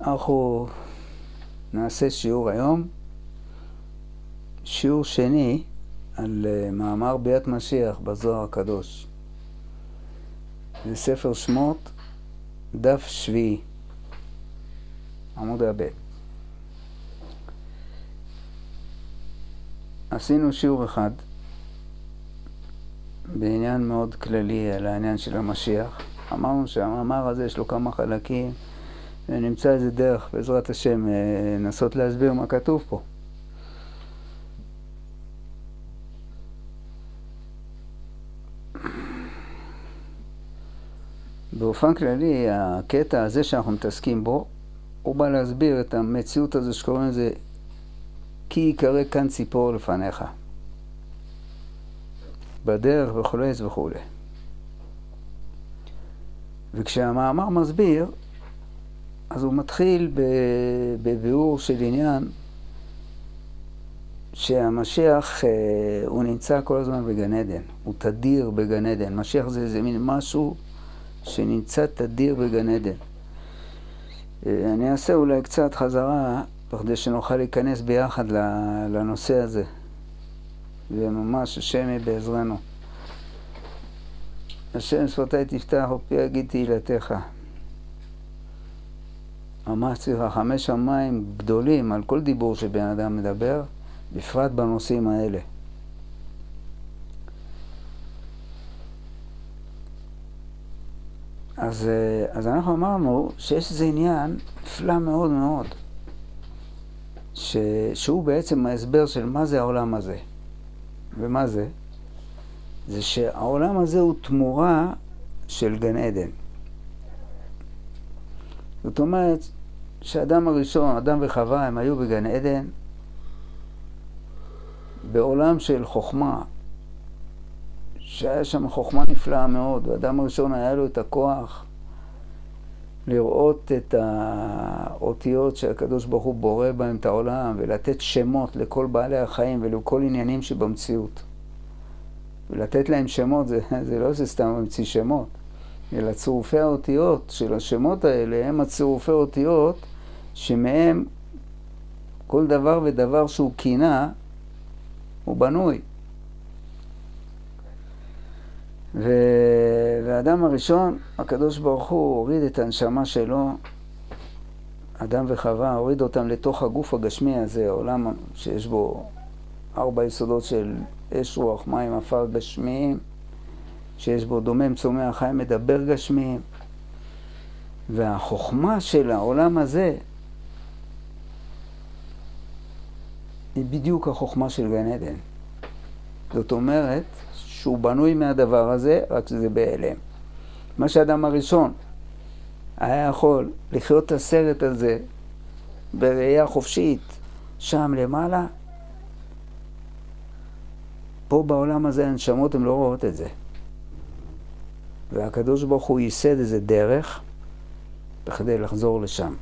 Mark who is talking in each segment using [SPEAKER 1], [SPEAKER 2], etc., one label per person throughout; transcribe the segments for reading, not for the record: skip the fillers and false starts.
[SPEAKER 1] אנחנו נעשה שיעור היום, שיעור שני על מאמר ביאת משיח בזוהר הקדוש. זה ספר שמות, דף שביעי, עמוד הב'. עשינו שיעור אחד בעניין מאוד כללי על העניין של המשיח. אמרנו שהמאמר הזה יש לו כמה חלקים, ונמצא איזה דרך בעזרת השם לנסות להסביר מה כתוב פה. באופן כללי, הקטע הזה שאנחנו מתעסקים בו, הוא בא להסביר את המציאות הזו שקוראים לזה כי יקרא כאן ציפור לפניך, בדרך וכולי וכולי. וכשהמאמר מסביר, אז הוא מתחיל בביאור של עניין שהמשיח הוא נמצא כל הזמן בגן עדן, הוא תדיר בגן עדן. משיח זה מין משהו שנמצא תדיר בגן עדן. אני אעשה אולי קצת חזרה בכדי שנוכל להיכנס ביחד לנושא הזה. וממש השם בעזרנו. השם שפתי תפתח ופי יגיד תהילתך. ממש צריך 5 שמיים גדולים על כל דיבור שבן אדם מדבר, בפרט בנושאים האלה. אז אנחנו אמרנו שיש איזה עניין נפלא מאוד מאוד, שהוא בעצם ההסבר של מה זה העולם הזה. ומה זה? זה שהעולם הזה הוא תמורה של גן עדן. זאת אומרת שהאדם הראשון, אדם וחווה, הם היו בגן עדן, בעולם של חוכמה, שהיה שם חוכמה נפלאה מאוד. האדם הראשון היה לו את הכוח לראות את האותיות שהקדוש ברוך הוא בורא בהם את העולם, ולתת שמות לכל בעלי החיים ולכל עניינים שבמציאות. ולתת להם שמות, זה לא זה סתם ממציא שמות, אלא צירופי האותיות של השמות האלה הם הצירופי אותיות שמהם כל דבר ודבר שהוא קינה הוא בנוי. והאדם הראשון, הקדוש ברוך הוא הוריד את הנשמה שלו, אדם וחווה, הוריד אותם לתוך הגוף הגשמי הזה, העולם שיש בו 4 יסודות של אש, רוח, מים, עפר גשמיים, שיש בו דומם, צומח, חי, מדבר גשמיים. והחוכמה של העולם הזה היא בדיוק החוכמה של גן עדן. זאת אומרת שהוא בנוי מהדבר הזה, רק שזה בהיעלם. מה שהאדם הראשון היה יכול לחיות את הסרט הזה בראייה חופשית, שם למעלה, פה בעולם הזה הנשמות הן לא רואות את זה. והקדוש ברוך הוא ייסד איזה דרך בכדי לחזור לשם.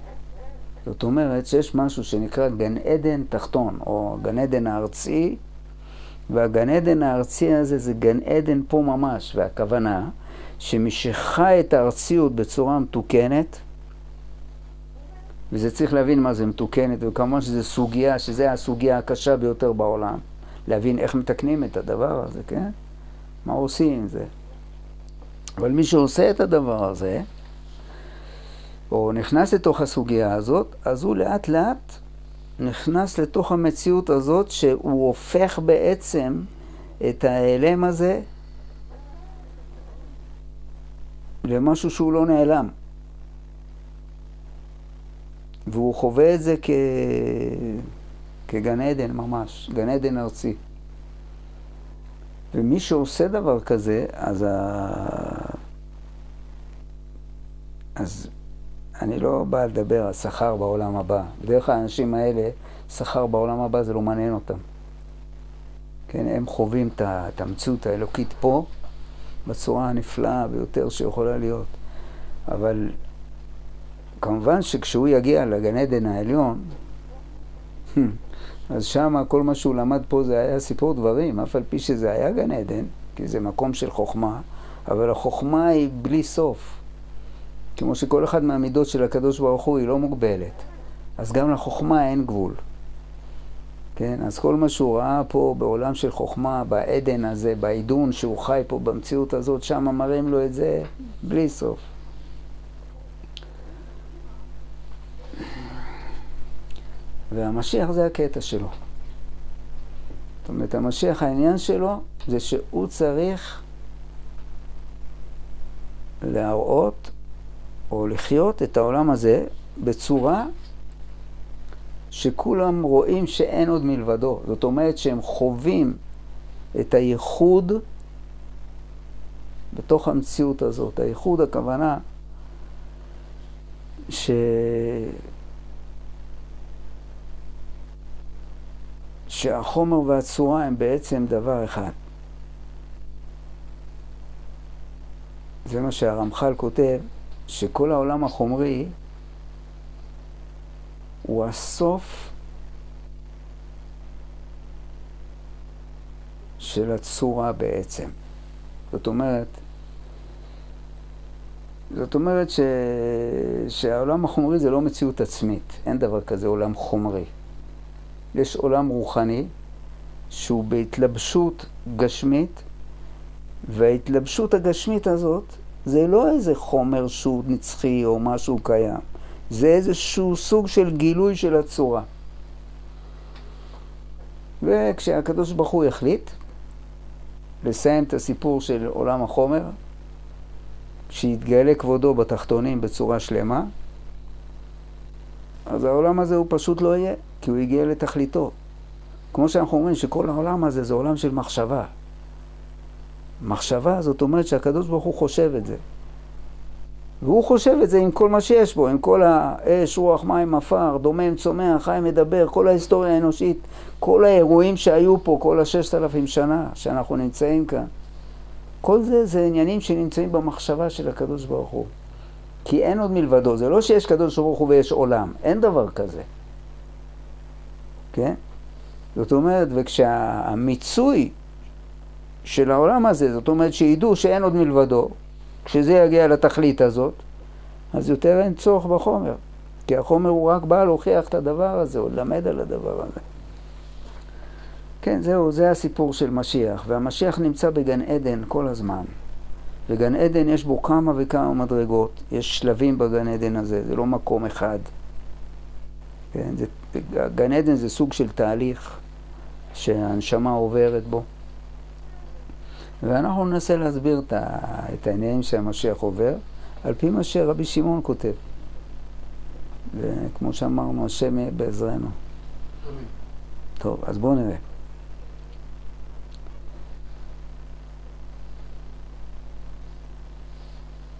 [SPEAKER 1] זאת אומרת שיש משהו שנקרא גן עדן תחתון, או גן עדן הארצי, והגן עדן הארצי הזה זה גן עדן פה ממש, והכוונה שמשכה את הארציות בצורה מתוקנת, וזה צריך להבין מה זה מתוקנת, וכמובן שזה סוגיה, שזה הסוגיה הקשה ביותר בעולם, להבין איך מתקנים את הדבר הזה, כן? מה עושים עם זה? אבל מי שעושה את הדבר הזה, או נכנס לתוך הסוגיה הזאת, אז הוא לאט לאט נכנס לתוך המציאות הזאת, שהוא הופך בעצם את ההיעלם הזה למשהו שהוא לא נעלם. והוא חווה את זה כגן עדן ממש, גן עדן ארצי. ומי שעושה דבר כזה, אז אני לא בא לדבר על שכר בעולם הבא. בדרך האנשים האלה, שכר בעולם הבא זה לא מעניין אותם. כן, הם חווים את המציאות האלוקית פה, בצורה הנפלאה ביותר שיכולה להיות. אבל כמובן שכשהוא יגיע לגן עדן העליון, אז שם כל מה שהוא למד פה זה היה סיפור דברים, אף על פי שזה היה גן עדן, כי זה מקום של חוכמה, אבל החוכמה היא בלי סוף. כמו שכל אחד מהמידות של הקדוש ברוך הוא היא לא מוגבלת. אז גם לחוכמה אין גבול. כן? אז כל מה שהוא ראה פה בעולם של חוכמה, בעדן הזה, בעידון שהוא חי פה במציאות הזאת, שם מראים לו את זה בלי סוף. והמשיח זה הקטע שלו. זאת אומרת, המשיח, העניין שלו זה שהוא צריך להראות או לחיות את העולם הזה בצורה שכולם רואים שאין עוד מלבדו. זאת אומרת שהם חווים את הייחוד בתוך המציאות הזאת. הייחוד, הכוונה שהחומר והצורה הם בעצם דבר אחד. זה מה שהרמח"ל כותב, שכל העולם החומרי הוא הסוף של הצורה בעצם. זאת אומרת שהעולם החומרי זה לא מציאות עצמית. אין דבר כזה עולם חומרי. יש עולם רוחני שהוא בהתלבשות גשמית, וההתלבשות הגשמית הזאת זה לא איזה חומר שהוא נצחי או משהו קיים. זה איזשהו סוג של גילוי של הצורה. וכשהקדוש ברוך הוא יחליט לסיים את הסיפור של עולם החומר, שיתגלה כבודו בתחתונים בצורה שלמה, אז העולם הזה הוא פשוט לא יהיה, כי הוא יגיע לתכליתו. כמו שאנחנו אומרים שכל העולם הזה זה עולם של מחשבה. מחשבה זאת אומרת שהקדוש ברוך הוא חושב את זה. והוא חושב את זה עם כל מה שיש בו, עם כל האש, רוח, מים, עפר, דומם, צומח, חי, מדבר, כל ההיסטוריה האנושית, כל האירועים שהיו פה, כל 6,000 שנה שאנחנו נמצאים כאן. כל זה זה עניינים שנמצאים במחשבה של הקדוש ברוך הוא. כי אין עוד מלבדו. זה לא שיש קדוש ברוך הוא ויש עולם. אין דבר כזה. כן? זאת אומרת, וכשהמיצוי של העולם הזה, זאת אומרת שידעו שאין עוד מלבדו, כשזה יגיע לתכלית הזאת, אז יותר אין צורך בחומר. כי החומר הוא רק בא להוכיח את הדבר הזה, או למד על הדבר הזה. כן, זהו, זה הסיפור של משיח. והמשיח נמצא בגן עדן כל הזמן. בגן עדן יש בו כמה וכמה מדרגות. יש שלבים בגן עדן הזה, זה לא מקום אחד. כן, גן עדן זה סוג של תהליך שהנשמה עוברת בו. ואנחנו ננסה להסביר את העניינים שהמשיח עובר, על פי מה שרבי שמעון כותב. וכמו שאמרנו, השם יהיה בעזרנו. טוב, אז בואו נראה.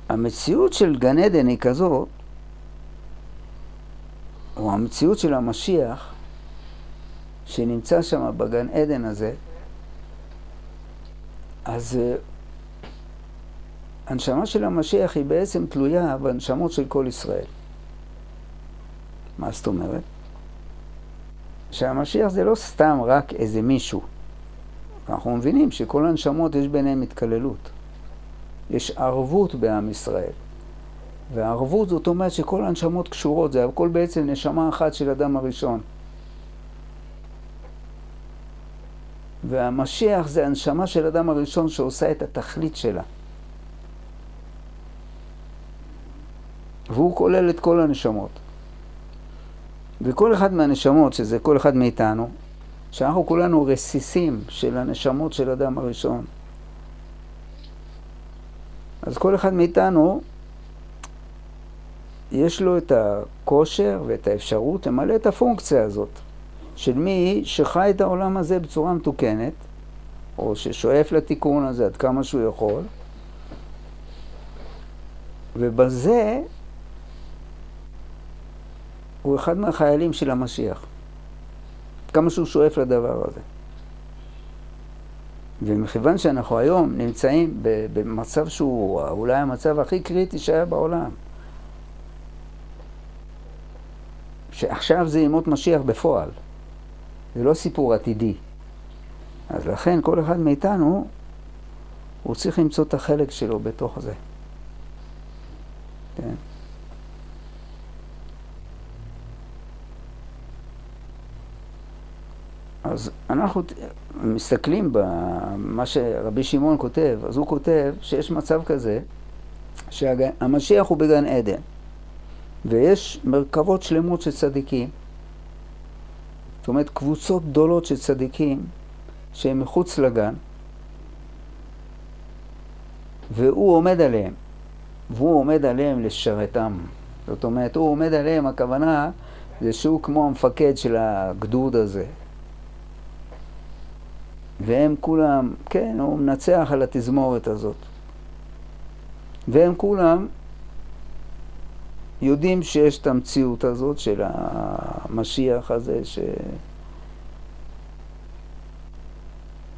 [SPEAKER 1] המציאות של גן עדן היא כזאת, או המציאות של המשיח, שנמצא שם בגן עדן הזה, אז הנשמה של המשיח היא בעצם תלויה בנשמות של כל ישראל. מה זאת אומרת? שהמשיח זה לא סתם רק איזה מישהו. אנחנו מבינים שכל הנשמות יש ביניהם התקללות. יש ערבות בעם ישראל. והערבות זאת אומרת שכל הנשמות קשורות, זה הכל בעצם נשמה אחת של אדם הראשון. והמשיח זה הנשמה של אדם הראשון שעושה את התכלית שלה. והוא כולל את כל הנשמות. וכל אחד מהנשמות, שזה כל אחד מאיתנו, שאנחנו כולנו רסיסים של הנשמות של אדם הראשון. אז כל אחד מאיתנו, יש לו את הכושר ואת האפשרות למלא את הפונקציה הזאת. של מי שחי את העולם הזה בצורה מתוקנת, או ששואף לתיקון הזה עד כמה שהוא יכול, ובזה הוא אחד מהחיילים של המשיח. עד כמה שהוא שואף לדבר הזה. ומכיוון שאנחנו היום נמצאים במצב שהוא אולי המצב הכי קריטי שהיה בעולם, שעכשיו זה ימות משיח בפועל. זה לא סיפור עתידי. אז לכן כל אחד מאיתנו, הוא צריך למצוא את החלק שלו בתוך זה. כן. אז אנחנו מסתכלים במה שרבי שמעון כותב, אז הוא כותב שיש מצב כזה, שהמשיח הוא בגן עדן, ויש מרכבות שלמות של צדיקים, זאת אומרת קבוצות גדולות של צדיקים, שהם מחוץ לגן, והוא עומד עליהם, והוא עומד עליהם לשרתם. זאת אומרת, הוא עומד עליהם, הכוונה זה שהוא כמו המפקד של הגדוד הזה. והם כולם, כן, הוא מנצח על התזמורת הזאת. והם כולם יודעים שיש את המציאות הזאת של המשיח הזה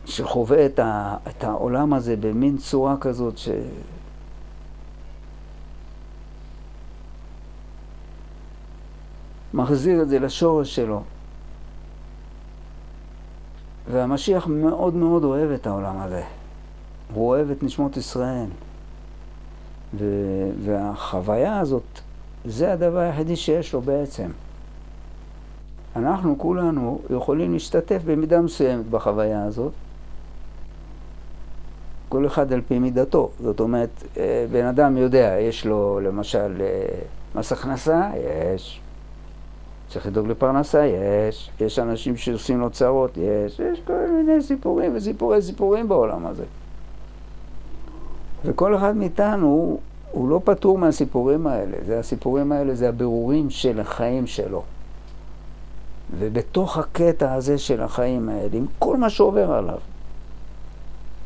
[SPEAKER 1] שחווה את העולם הזה במין צורה כזאת מחזיר את זה לשורש שלו. והמשיח מאוד מאוד אוהב את העולם הזה. הוא אוהב את נשמות ישראל. והחוויה הזאת, זה הדבר היחידי שיש לו בעצם. אנחנו כולנו יכולים להשתתף במידה מסוימת בחוויה הזאת. כל אחד על פי מידתו. זאת אומרת, בן אדם יודע, יש לו למשל מס הכנסה, צריך לדאוג לפרנסה, יש אנשים שעושים לו צרות, יש כל מיני סיפורים וסיפורים בעולם הזה. וכל אחד מאיתנו הוא לא פטור מהסיפורים האלה. הסיפורים האלה זה הבירורים של החיים שלו. ובתוך הקטע הזה של החיים האלה, עם כל מה שעובר עליו,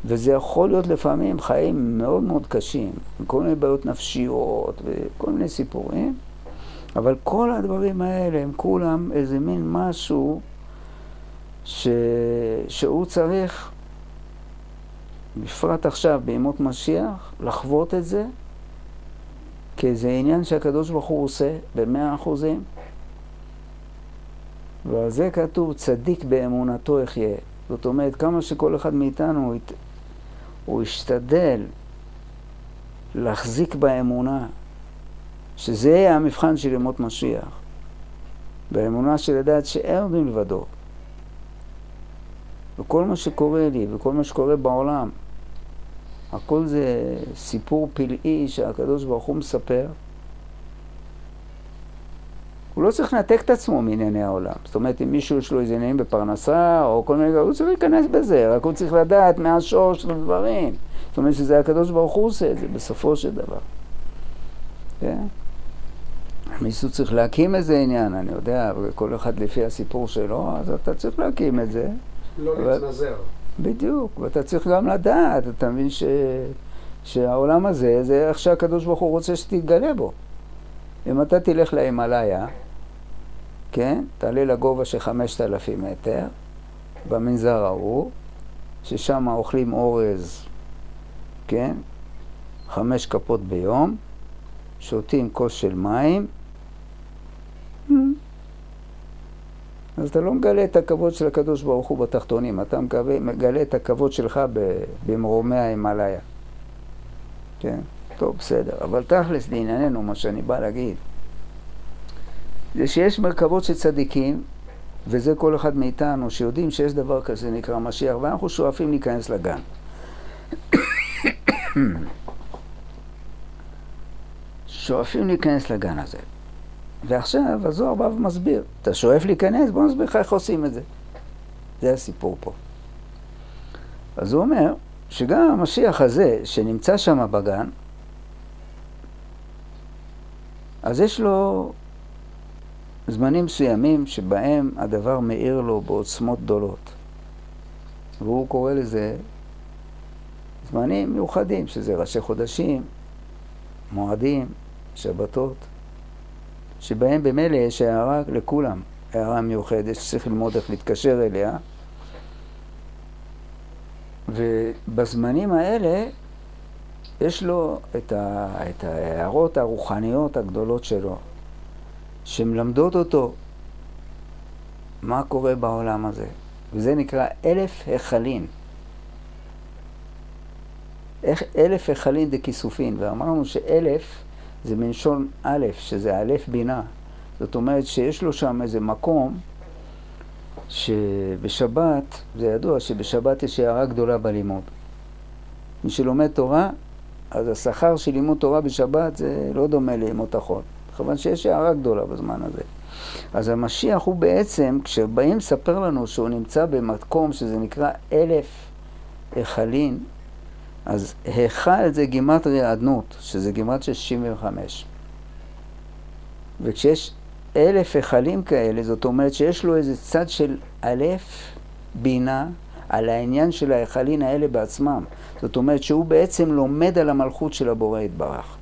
[SPEAKER 1] וזה יכול להיות לפעמים חיים מאוד מאוד קשים, עם כל מיני בעיות נפשיות וכל מיני סיפורים, אבל כל הדברים האלה הם כולם איזה מין משהו שהוא צריך, בפרט עכשיו בימות משיח, לחוות את זה, כי זה עניין שהקדוש ברוך הוא עושה ב100%. ועל זה כתוב, צדיק באמונתו יחיה. זאת אומרת, כמה שכל אחד מאיתנו הוא ישתדל להחזיק באמונה, שזה יהיה המבחן של ימות משיח. באמונה של לדעת שאין עוד מלבדו. וכל מה שקורה לי וכל מה שקורה בעולם, הכל זה סיפור פלאי שהקדוש ברוך הוא מספר. הוא לא צריך לנתק את עצמו מענייני העולם. זאת אומרת, אם מישהו יש לו איזה עניינים בפרנסה או כל מיני, הוא צריך להיכנס בזה, רק הוא צריך לדעת מהשורש של הדברים. זאת אומרת שזה הקדוש ברוך הוא עושה את זה בסופו של דבר. כן? מישהו צריך להקים איזה עניין, אני יודע, כל אחד לפי הסיפור שלו, אז אתה צריך להקים את זה.
[SPEAKER 2] לא להתנזר.
[SPEAKER 1] בדיוק, ואתה צריך גם לדעת, אתה מבין שהעולם הזה, זה איך שהקדוש ברוך הוא רוצה שתתגלה בו. אם אתה תלך להימאליה, כן, תעלה לגובה של 5,000 מטר, במנזר ההוא, ששם אוכלים אורז, כן, 5 כפות ביום, שותים כוס של מים, אז אתה לא מגלה את הכבוד של הקדוש ברוך הוא בתחתונים, אתה מגלה את הכבוד שלך במרומי ההימאליה. כן? טוב, בסדר. אבל תכלס לענייננו, מה שאני בא להגיד, זה שיש מרכבות של צדיקים, וזה כל אחד מאיתנו, שיודעים שיש דבר כזה נקרא משיח, ואנחנו שואפים להיכנס לגן. שואפים להיכנס לגן הזה. ועכשיו, הזוהר בא ומסביר. אתה שואף להיכנס, בוא נסביר לך איך עושים את זה. זה הסיפור פה. אז הוא אומר, שגם המשיח הזה, שנמצא שם בגן, אז יש לו זמנים מסוימים שבהם הדבר מאיר לו בעוצמות גדולות. והוא קורא לזה זמנים מיוחדים, שזה ראשי חודשים, מועדים, שבתות, שבהם במילא יש הערה לכולם, הערה מיוחדת שצריך ללמוד איך להתקשר אליה. ובזמנים האלה יש לו את ההערות הרוחניות הגדולות שלו, שמלמדות אותו מה קורה בעולם הזה. וזה נקרא 1000 החלין. 1000 החלין דכיסופין, ואמרנו ש1000 זה מלשון א', שזה א' בינה. זאת אומרת שיש לו שם איזה מקום שבשבת, זה ידוע שבשבת יש הערה גדולה בלימוד. מי שלומד תורה, אז השכר של לימוד תורה בשבת זה לא דומה לימות החול. כיוון שיש הערה גדולה בזמן הזה. אז המשיח הוא בעצם, כשבאים לספר לנו שהוא נמצא במקום שזה נקרא 1000 היכלין, אז היכל זה גימטריה אדנות, שזה גימטריה 65. וכשיש 1000 היכלים כאלה, זאת אומרת שיש לו איזה צד של 1000 בינה על העניין של ההיכלין האלה בעצמם. זאת אומרת שהוא בעצם לומד על המלכות של הבורא יתברך.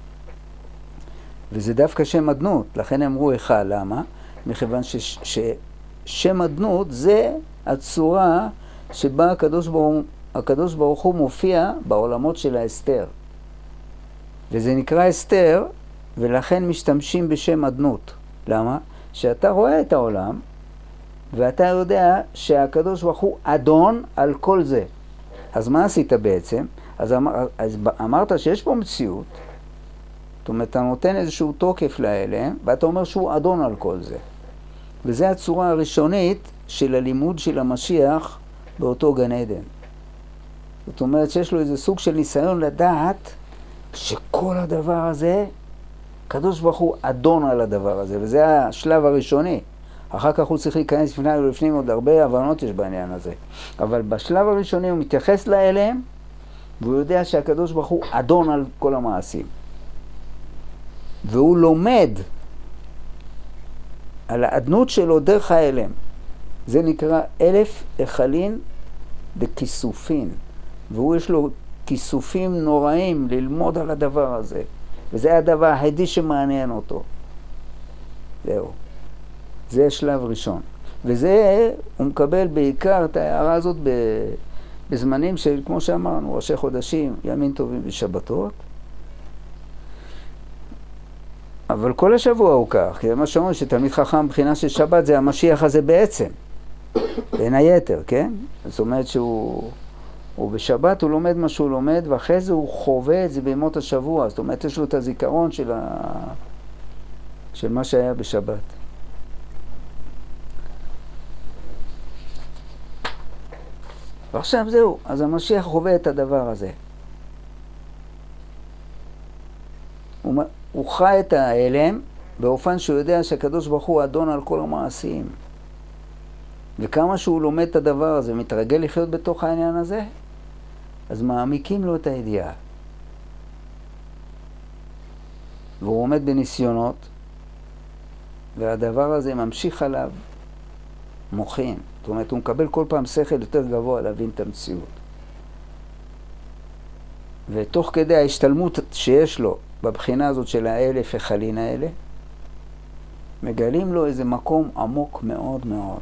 [SPEAKER 1] וזה דווקא שם אדנות, לכן אמרו היכל, למה? מכיוון ששם אדנות זה הצורה שבה הקדוש ברוך הוא מופיע בעולמות של האסתר. וזה נקרא אסתר, ולכן משתמשים בשם אדנות. למה? שאתה רואה את העולם, ואתה יודע שהקדוש ברוך הוא אדון על כל זה. אז מה עשית בעצם? אז אמרת שיש פה מציאות, זאת אומרת, אתה נותן איזשהו תוקף לאלה, ואתה אומר שהוא אדון על כל זה. וזו הצורה הראשונית של הלימוד של המשיח באותו גן עדן. זאת אומרת שיש לו איזה סוג של ניסיון לדעת שכל הדבר הזה, הקדוש ברוך הוא אדון על הדבר הזה, וזה השלב הראשוני. אחר כך הוא צריך להיכנס לפנים עוד הרבה הבנות יש בעניין הזה. אבל בשלב הראשוני הוא מתייחס לאליהם, והוא יודע שהקדוש ברוך הוא אדון על כל המעשים. והוא לומד על האדנות שלו דרך האלם. זה נקרא 1000 היכלין דכיסופין. והוא יש לו כיסופים נוראים ללמוד על הדבר הזה. וזה הדבר היחידי שמעניין אותו. זהו. זה שלב ראשון. וזה, הוא מקבל בעיקר את ההערה הזאת בזמנים של, כמו שאמרנו, ראשי חודשים, ימים טובים ושבתות. אבל כל השבוע הוא כך, כי זה מה שאומרים שתלמיד חכם מבחינה של שבת זה המשיח הזה בעצם, בין היתר, כן? זאת אומרת שהוא בשבת הוא לומד מה שהוא לומד, ואחרי זה הוא חווה את זה בימות השבוע, זאת אומרת יש לו את הזיכרון של מה שהיה בשבת. ועכשיו זהו, אז המשיח חווה את הדבר הזה. הוא חי את האלם באופן שהוא יודע שהקדוש ברוך הוא אדון על כל המעשים. וכמה שהוא לומד את הדבר הזה, מתרגל לחיות בתוך העניין הזה, אז מעמיקים לו את הידיעה. והוא עומד בניסיונות, והדבר הזה ממשיך עליו מוחין. זאת אומרת, הוא מקבל כל פעם שכל יותר גבוה להבין את המציאות. ותוך כדי ההשתלמות שיש לו בבחינה הזאת של 1000 היכלין האלה, מגלים לו איזה מקום עמוק מאוד מאוד.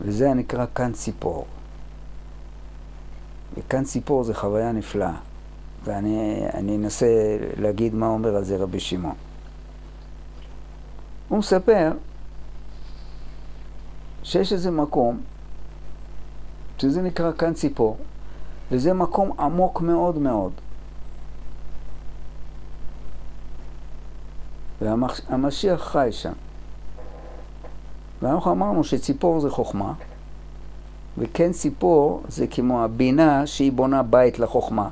[SPEAKER 1] וזה נקרא כאן ציפור. וכאן ציפור זה חוויה נפלאה. ואני אנסה להגיד מה אומר על זה רבי שמעון. הוא מספר שיש איזה מקום, שזה נקרא כאן ציפור, וזה מקום עמוק מאוד מאוד. והמשיח חי שם. ואנחנו אמרנו שציפור זה חוכמה, וכן ציפור זה כמו הבינה שהיא בונה בית לחוכמה.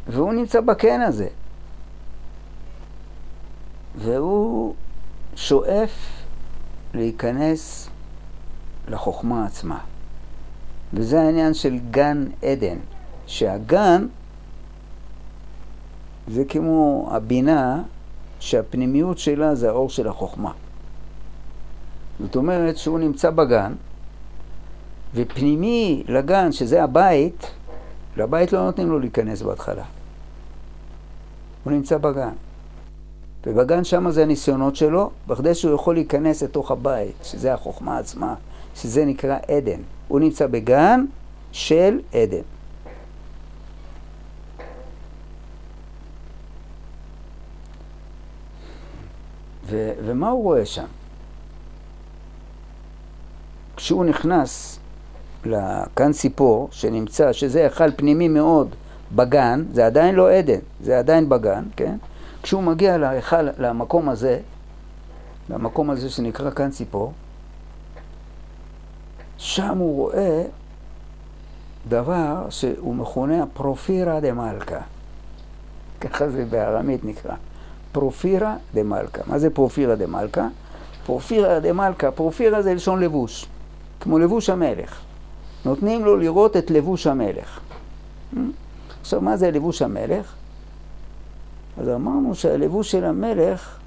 [SPEAKER 1] והוא נמצא בקן הזה. והוא שואף להיכנס לחוכמה עצמה. וזה העניין של גן עדן. שהגן זה כמו הבינה שהפנימיות שלה זה האור של החוכמה. זאת אומרת שהוא נמצא בגן, ופנימי לגן, שזה הבית, לבית לא נותנים לו להיכנס בהתחלה. הוא נמצא בגן. ובגן שם זה הניסיונות שלו, בכדי שהוא יכול להיכנס לתוך הבית, שזה החוכמה עצמה, שזה נקרא עדן. הוא נמצא בגן של עדן. ומה הוא רואה שם? כשהוא נכנס לכאן ציפור שנמצא, שזה היכל פנימי מאוד בגן, זה עדיין לא עדן, זה עדיין בגן, כן? כשהוא מגיע למקום הזה, למקום הזה שנקרא כאן ציפור, שם הוא רואה דבר שהוא מכונה פרופירה דה מלכה. ככה זה בארמית נקרא. פרופירה דה מלכה. מה זה פרופירה דה מלכה? פרופירה דה מלכה, פרופירה זה לשון לבוש, כמו לבוש המלך. נותנים לו לראות את לבוש המלך. עכשיו, מה זה לבוש המלך? אז אמרנו שהלבוש של המלך,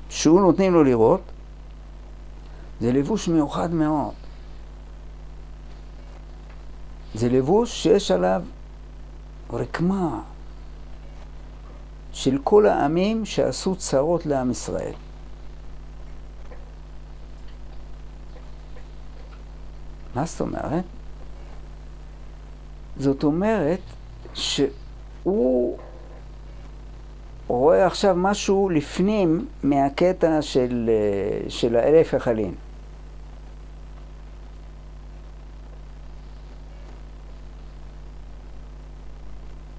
[SPEAKER 1] שהוא נותנים לו לראות, זה לבוש מיוחד מאוד. זה לבוש שיש עליו רקמה של כל העמים שעשו צרות לעם ישראל. מה זאת אומרת? זאת אומרת שהוא רואה עכשיו משהו לפנים מהקטע של האלף החלין.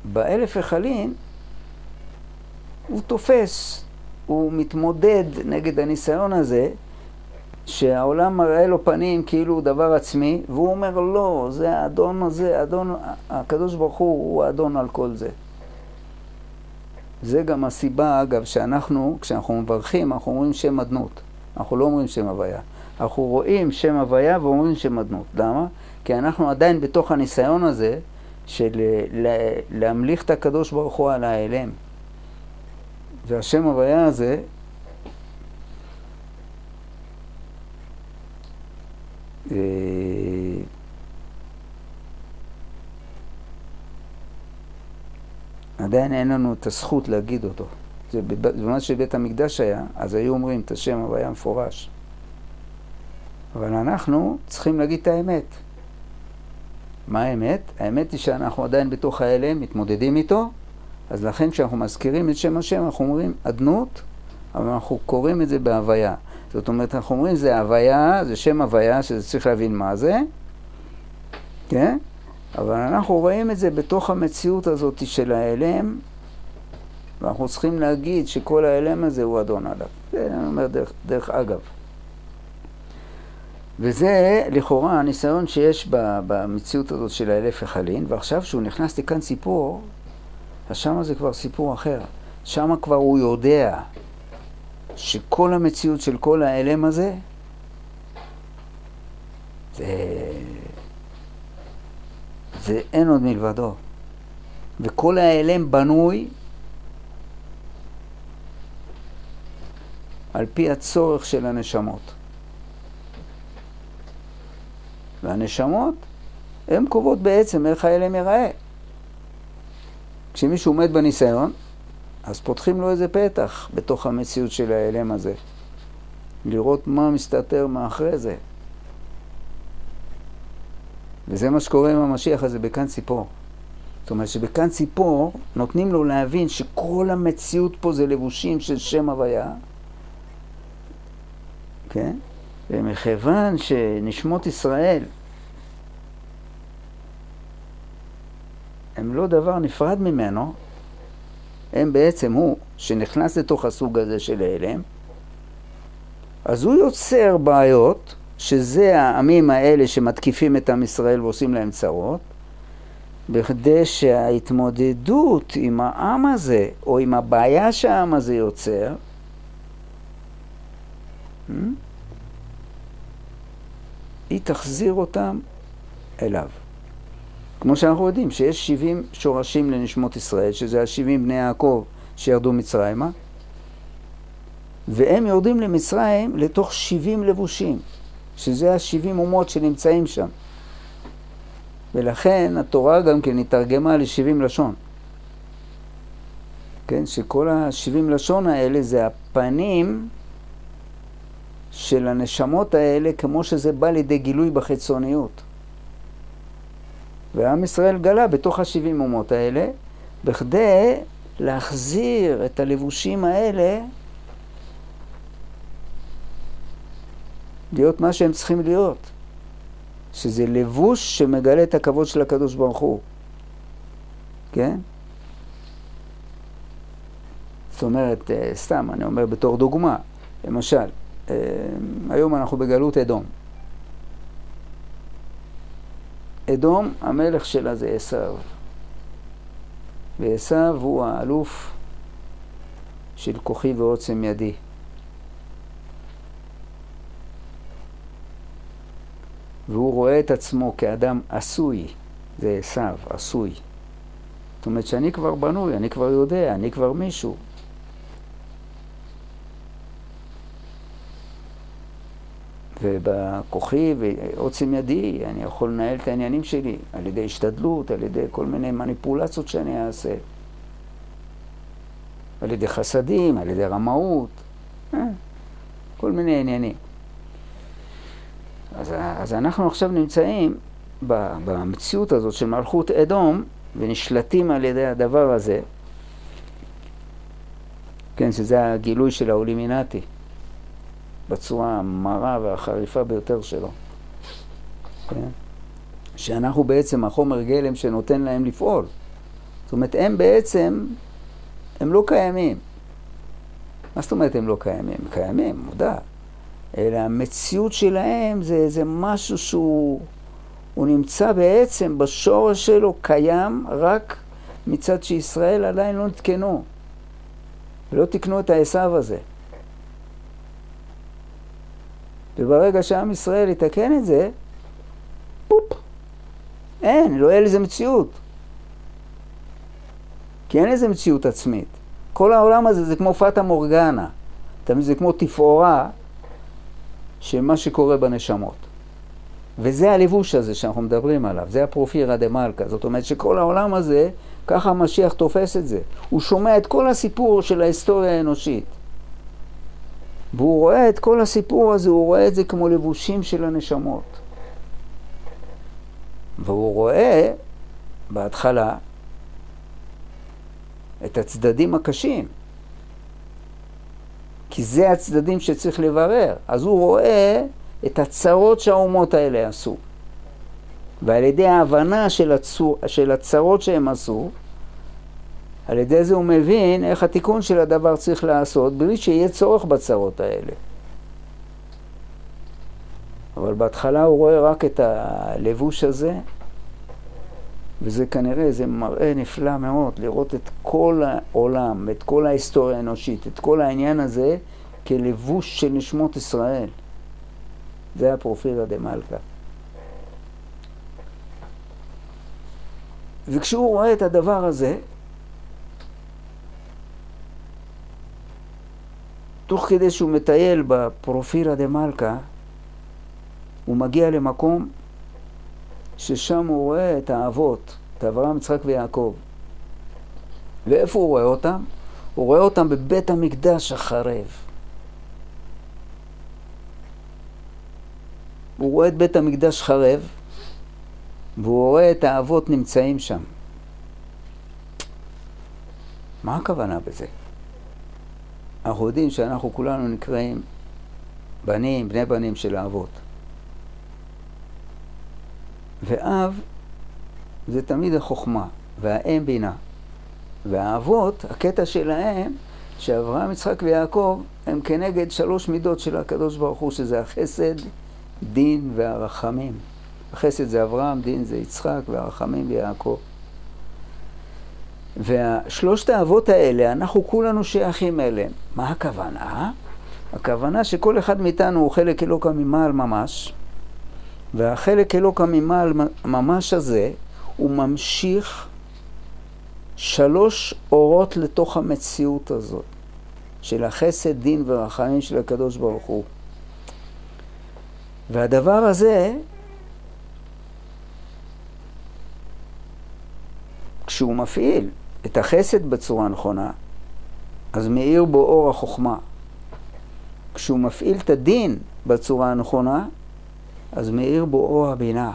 [SPEAKER 1] באלף החלין הוא תופס, הוא מתמודד נגד הניסיון הזה, שהעולם מראה לו פנים כאילו הוא דבר עצמי, והוא אומר לא, זה האדון הזה, הקדוש ברוך הוא האדון על כל זה. זה גם הסיבה, אגב, שאנחנו, כשאנחנו מברכים, אנחנו אומרים שם אדנות. אנחנו לא אומרים שם הוויה. אנחנו רואים שם הוויה ואומרים שם אדנות. למה? כי אנחנו עדיין בתוך הניסיון הזה, של להמליך את הקדוש ברוך הוא על האלם. והשם הוויה הזה, עדיין אין לנו את הזכות להגיד אותו. זה במה שבית המקדש היה, אז היו אומרים את השם הוויה מפורש. אבל אנחנו צריכים להגיד את האמת. מה האמת? האמת היא שאנחנו עדיין בתוך האלם, מתמודדים איתו, אז לכן כשאנחנו מזכירים את שם השם, אנחנו אומרים אדנות, אבל אנחנו קוראים את זה בהוויה. זאת אומרת, אנחנו אומרים זה הוויה, זה שם הוויה, שזה צריך להבין מה זה, כן? אבל אנחנו רואים את זה בתוך המציאות הזאת של האלם, ואנחנו צריכים להגיד שכל האלם הזה הוא אדון עליו. זה אני אומר דרך אגב. וזה לכאורה הניסיון שיש במציאות הזאת של האלף החלין, ועכשיו שהוא נכנס לכאן ציפור, אז שם זה כבר סיפור אחר. שם כבר הוא יודע שכל המציאות של כל האלם הזה, זה אין עוד מלבדו. וכל האלם בנוי על פי הצורך של הנשמות. והנשמות, הן קובעות בעצם איך האלם ייראה. כשמישהו עומד בניסיון, אז פותחים לו איזה פתח בתוך המציאות של האלם הזה. לראות מה מסתתר מאחרי זה. וזה מה שקורה עם המשיח הזה בכאן ציפור. זאת אומרת שבכאן ציפור נותנים לו להבין שכל המציאות פה זה לבושים של שם הוויה. כן? ומכיוון שנשמות ישראל הם לא דבר נפרד ממנו, הם בעצם הוא שנכנס לתוך הסוג הזה של האלם, אז הוא יוצר בעיות, שזה העמים האלה שמתקיפים את עם ישראל ועושים להם צרות, בכדי שההתמודדות עם העם הזה, או עם הבעיה שהעם הזה יוצר, היא תחזיר אותם אליו. כמו שאנחנו יודעים, שיש 70 שורשים לנשמות ישראל, שזה ה-70 בני יעקב שירדו מצרימה, והם יורדים למצרים לתוך 70 לבושים, שזה ה-70 אומות שנמצאים שם. ולכן התורה גם כן התרגמה ל-70 לשון. כן, שכל ה-70 לשון האלה זה הפנים של הנשמות האלה, כמו שזה בא לידי גילוי בחיצוניות. ועם ישראל גלה בתוך ה-70 אומות האלה, בכדי להחזיר את הלבושים האלה להיות מה שהם צריכים להיות. שזה לבוש שמגלה את הכבוד של הקדוש ברוך הוא. כן? זאת אומרת, סתם, אני אומר בתור דוגמה, למשל, היום אנחנו בגלות אדום. אדום, המלך שלה זה עשיו. ועשיו הוא האלוף של כוחי ועוצם ידי. והוא רואה את עצמו כאדם עשוי, זה עשיו, עשוי. זאת אומרת שאני כבר בנוי, אני כבר יודע, אני כבר מישהו. ובכוחי ועוצם ידי אני יכול לנהל את העניינים שלי על ידי השתדלות, על ידי כל מיני מניפולציות שאני אעשה. על ידי חסדים, על ידי רמאות, כל מיני עניינים. אז אנחנו עכשיו נמצאים במציאות הזאת של מלכות אדום, ונשלטים על ידי הדבר הזה, כן, שזה הגילוי של האולימינטי, בצורה המרה והחריפה ביותר שלו. כן? שאנחנו בעצם החומר גלם שנותן להם לפעול. זאת אומרת, הם בעצם, הם לא קיימים. מה זאת אומרת הם לא קיימים? הם קיימים, מודע. אלא המציאות שלהם זה משהו שהוא נמצא בעצם בשורש שלו קיים רק מצד שישראל עדיין לא נתקנו. ולא תקנו את העשיו הזה. וברגע שעם ישראל יתקן את זה, פופ, אין, לא יהיה לזה מציאות. כי אין לזה מציאות עצמית. כל העולם הזה זה כמו פטה מורגנה. זה כמו תפאורה של מה שקורה בנשמות. וזה הלבוש הזה שאנחנו מדברים עליו. זה הפרופירא דמלכא. זאת אומרת שכל העולם הזה, ככה המשיח תופס את זה. הוא שומע את כל הסיפור של ההיסטוריה האנושית. והוא רואה את כל הסיפור הזה, הוא רואה את זה כמו לבושים של הנשמות. והוא רואה בהתחלה את הצדדים הקשים. כי זה הצדדים שצריך לברר. אז הוא רואה את הצרות שהאומות האלה עשו. ועל ידי ההבנה של הצרות שהם עשו, על ידי זה הוא מבין איך התיקון של הדבר צריך לעשות, בלי שיהיה צורך בצרות האלה. אבל בהתחלה הוא רואה רק את הלבוש הזה, וזה כנראה, זה מראה נפלא מאוד, לראות את כל העולם, את כל ההיסטוריה האנושית, את כל העניין הזה, כלבוש של נשמות ישראל. זה הפרופירא דמלכא. וכשהוא רואה את הדבר הזה, תוך כדי שהוא מטייל בפרופירא דמלכא, הוא מגיע למקום ששם הוא רואה את האבות, את אברהם, יצחק ויעקב. ואיפה הוא רואה אותם? הוא רואה אותם בבית המקדש החרב. הוא רואה את בית המקדש חרב, והוא רואה את האבות נמצאים שם. מה הכוונה בזה? אנחנו יודעים שאנחנו כולנו נקראים בנים, בני בנים של האבות. ואב זה תמיד החוכמה, והאם בינה. והאבות, הקטע שלהם, שאברהם, יצחק ויעקב, הם כנגד 3 מידות של הקדוש ברוך הוא, שזה החסד, דין והרחמים. החסד זה אברהם, דין זה יצחק, והרחמים ויעקב. והשלושת האבות האלה, אנחנו כולנו שייכים אליהם. מה הכוונה? הכוונה שכל אחד מאיתנו הוא חלק אלוקא ממעל ממש, והחלק אלוקא ממעל ממש הזה, הוא ממשיך 3 אורות לתוך המציאות הזאת, של החסד, דין ורחמים של הקדוש ברוך הוא. והדבר הזה, כשהוא מפעיל את החסד בצורה נכונה, אז מאיר בו אור החוכמה. כשהוא מפעיל את הדין בצורה הנכונה, אז מאיר בו אור הבינה.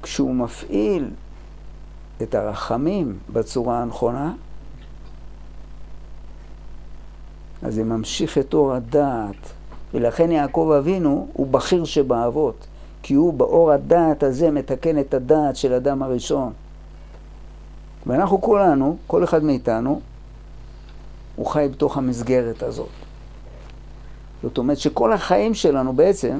[SPEAKER 1] כשהוא מפעיל את הרחמים בצורה הנכונה, אז זה ממשיך את אור הדעת. ולכן יעקב אבינו הוא בכיר שבאבות, כי הוא באור הדעת הזה מתקן את הדעת של אדם הראשון. ואנחנו כולנו, כל אחד מאיתנו, הוא חי בתוך המסגרת הזאת. זאת אומרת שכל החיים שלנו בעצם,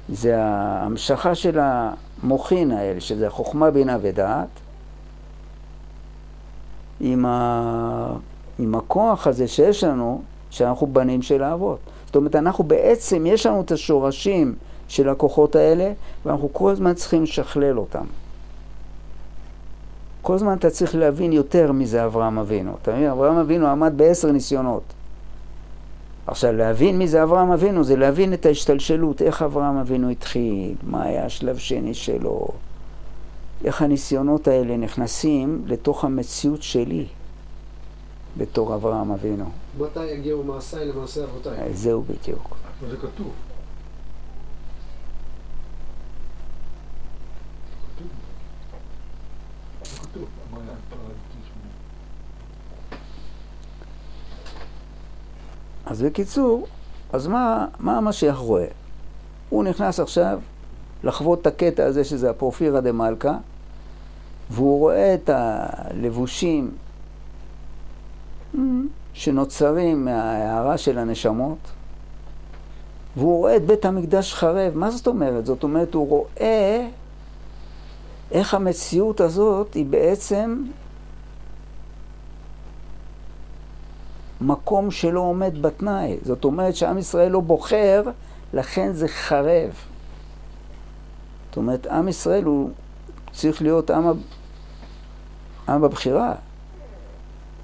[SPEAKER 1] זה ההמשכה של המוחין האלה, שזה החוכמה, בינה ודעת, עם הכוח הזה שיש לנו, שאנחנו בנים של האבות. זאת אומרת, אנחנו בעצם, יש לנו את השורשים של הכוחות האלה, ואנחנו כל הזמן צריכים לשכלל אותם. כל הזמן אתה צריך להבין יותר מזה אברהם אבינו. אתה מבין, אברהם אבינו עמד ב10 ניסיונות. עכשיו, להבין מי זה אברהם אבינו, זה להבין את ההשתלשלות, איך אברהם אבינו התחיל, מה היה השלב שני שלו, איך הניסיונות האלה נכנסים לתוך המציאות שלי, בתור אברהם אבינו.
[SPEAKER 2] מתי יגיעו מעשיי למעשה אבותיי?
[SPEAKER 1] זהו בדיוק.
[SPEAKER 2] זה כתוב.
[SPEAKER 1] אז בקיצור, אז מה המשיח רואה? הוא נכנס עכשיו לחוות את הקטע הזה שזה הפורפירא דמלכא, והוא רואה את הלבושים שנוצרים מההערה של הנשמות, והוא רואה את בית המקדש חרב. מה זאת אומרת? זאת אומרת, הוא רואה איך המציאות הזאת היא בעצם מקום שלא עומד בתנאי. זאת אומרת שעם ישראל לא בוחר, לכן זה חרב. זאת אומרת, עם ישראל הוא צריך להיות עם בבחירה.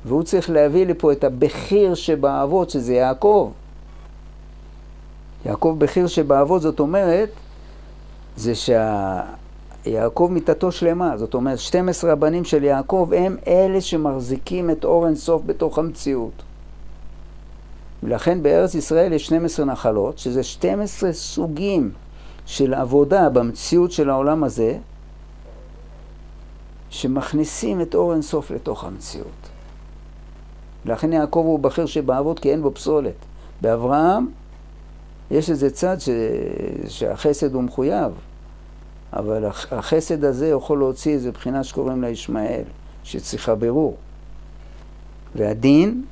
[SPEAKER 1] והוא צריך להביא לפה את הבחיר שבאבות, שזה יעקב. יעקב בחיר שבאבות, זאת אומרת, זה שיעקב מיתתו שלמה. זאת אומרת, 12 הבנים של יעקב הם אלה שמחזיקים את אור אין סוף בתוך המציאות. ולכן בארץ ישראל יש 12 נחלות, שזה 12 סוגים של עבודה במציאות של העולם הזה, שמכניסים את אור אין סוף לתוך המציאות. לכן יעקב הוא בחיר שבאבות כי אין בו פסולת. באברהם יש איזה צד שהחסד הוא מחויב, אבל החסד הזה יכול להוציא איזה בחינה שקוראים לה ישמעאל, שצריכה בירור. והדין,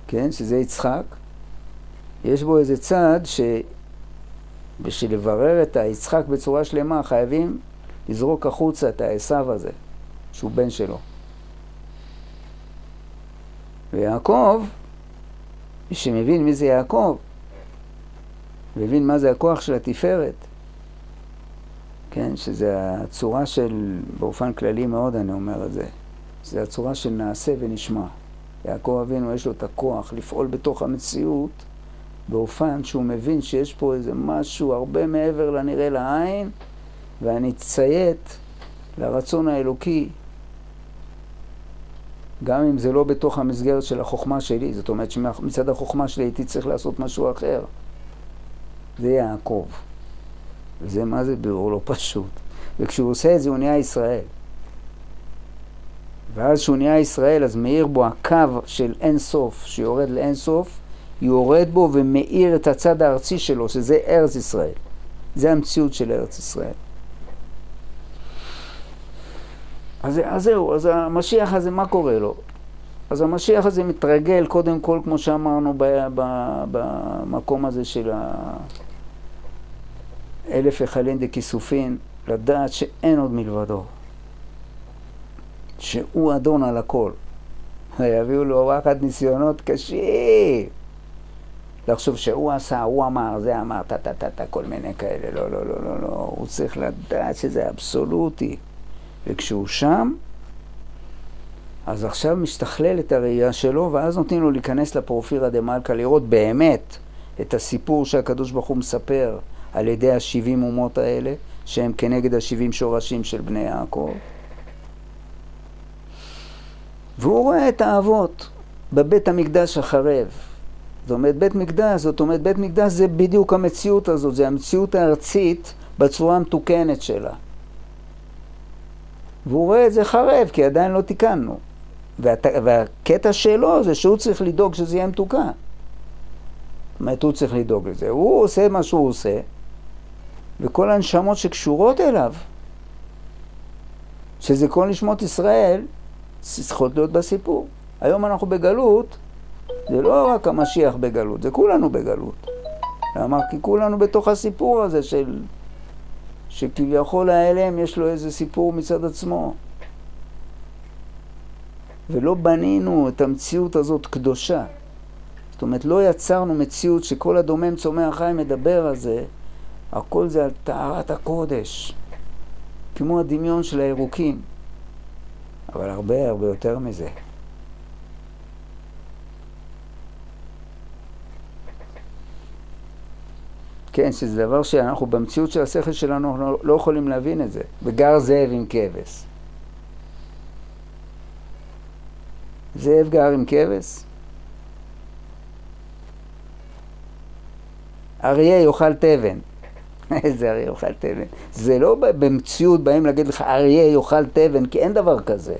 [SPEAKER 1] כן, שזה יצחק, יש בו איזה צד שבשביל לברר את היצחק בצורה שלמה חייבים לזרוק החוצה את העשיו הזה, שהוא בן שלו. ויעקב, מי שמבין מי זה יעקב, מבין מה זה הכוח של התפארת, כן, שזה הצורה של, באופן כללי מאוד אני אומר את זה, זה הצורה של נעשה ונשמע. יעקב אבינו יש לו את הכוח לפעול בתוך המציאות, באופן שהוא מבין שיש פה איזה משהו הרבה מעבר לנראה לעין, ואני ציית לרצון האלוקי, גם אם זה לא בתוך המסגרת של החוכמה שלי. זאת אומרת שמצד החוכמה שלי הייתי צריך לעשות משהו אחר. זה יעקב. וזה מה זה בירור לא פשוט. וכשהוא עושה את זה הוא נהיה ישראל. ואז שהוא נהיה ישראל אז מאיר בו הקו של אין סוף, שיורד לאין סוף, יורד בו ומאיר את הצד הארצי שלו, שזה ארץ ישראל. זה המציאות של ארץ ישראל. אז זהו, אז המשיח הזה, מה קורה לו? אז המשיח הזה מתרגל קודם כל, כמו שאמרנו, במקום הזה של אלף החלין דכיסופין, לדעת שאין עוד מלבדו. שהוא אדון על הכל. יביאו לו וואחד ניסיונות קשים. לחשוב שהוא עשה, הוא אמר, זה אמר, כל מיני כאלה. לא, לא, לא, לא, לא. הוא צריך לדעת שזה אבסולוטי. וכשהוא שם, אז עכשיו משתכלל את הראייה שלו, ואז נותנים לו להיכנס לפורפירא דמלכא, לראות באמת את הסיפור שהקדוש ברוך הוא מספר על ידי ה70 אומות האלה, שהם כנגד ה70 שורשים של בני יעקב. והוא רואה את האבות בבית המקדש החרב. זאת אומרת, בית מקדש זה בדיוק המציאות הזאת, זה המציאות הארצית בצורה המתוקנת שלה. והוא רואה את זה חרב, כי עדיין לא תיקנו. והקטע שלו זה שהוא צריך לדאוג שזה יהיה מתוקן. זאת אומרת, הוא צריך לדאוג לזה. הוא עושה מה שהוא עושה, וכל הנשמות שקשורות אליו, שזה כל נשמות ישראל, צריכות להיות בסיפור. היום אנחנו בגלות, זה לא רק המשיח בגלות, זה כולנו בגלות. למה? כי כולנו בתוך הסיפור הזה שכביכול האלם יש לו איזה סיפור מצד עצמו. ולא בנינו את המציאות הזאת קדושה. זאת אומרת, לא יצרנו מציאות שכל הדומם צומח חי מדבר על זה, הכל זה על טהרת הקודש, כמו הדמיון של הירוקים. אבל הרבה הרבה יותר מזה. כן, שזה דבר שאנחנו במציאות של השכל שלנו אנחנו לא יכולים להבין את זה. וגר זאב עם כבש. זאב גר עם כבש. אריה יאכל תבן. איזה אריה יאכל תבן? זה לא במציאות באים להגיד לך אריה יאכל תבן, כי אין דבר כזה.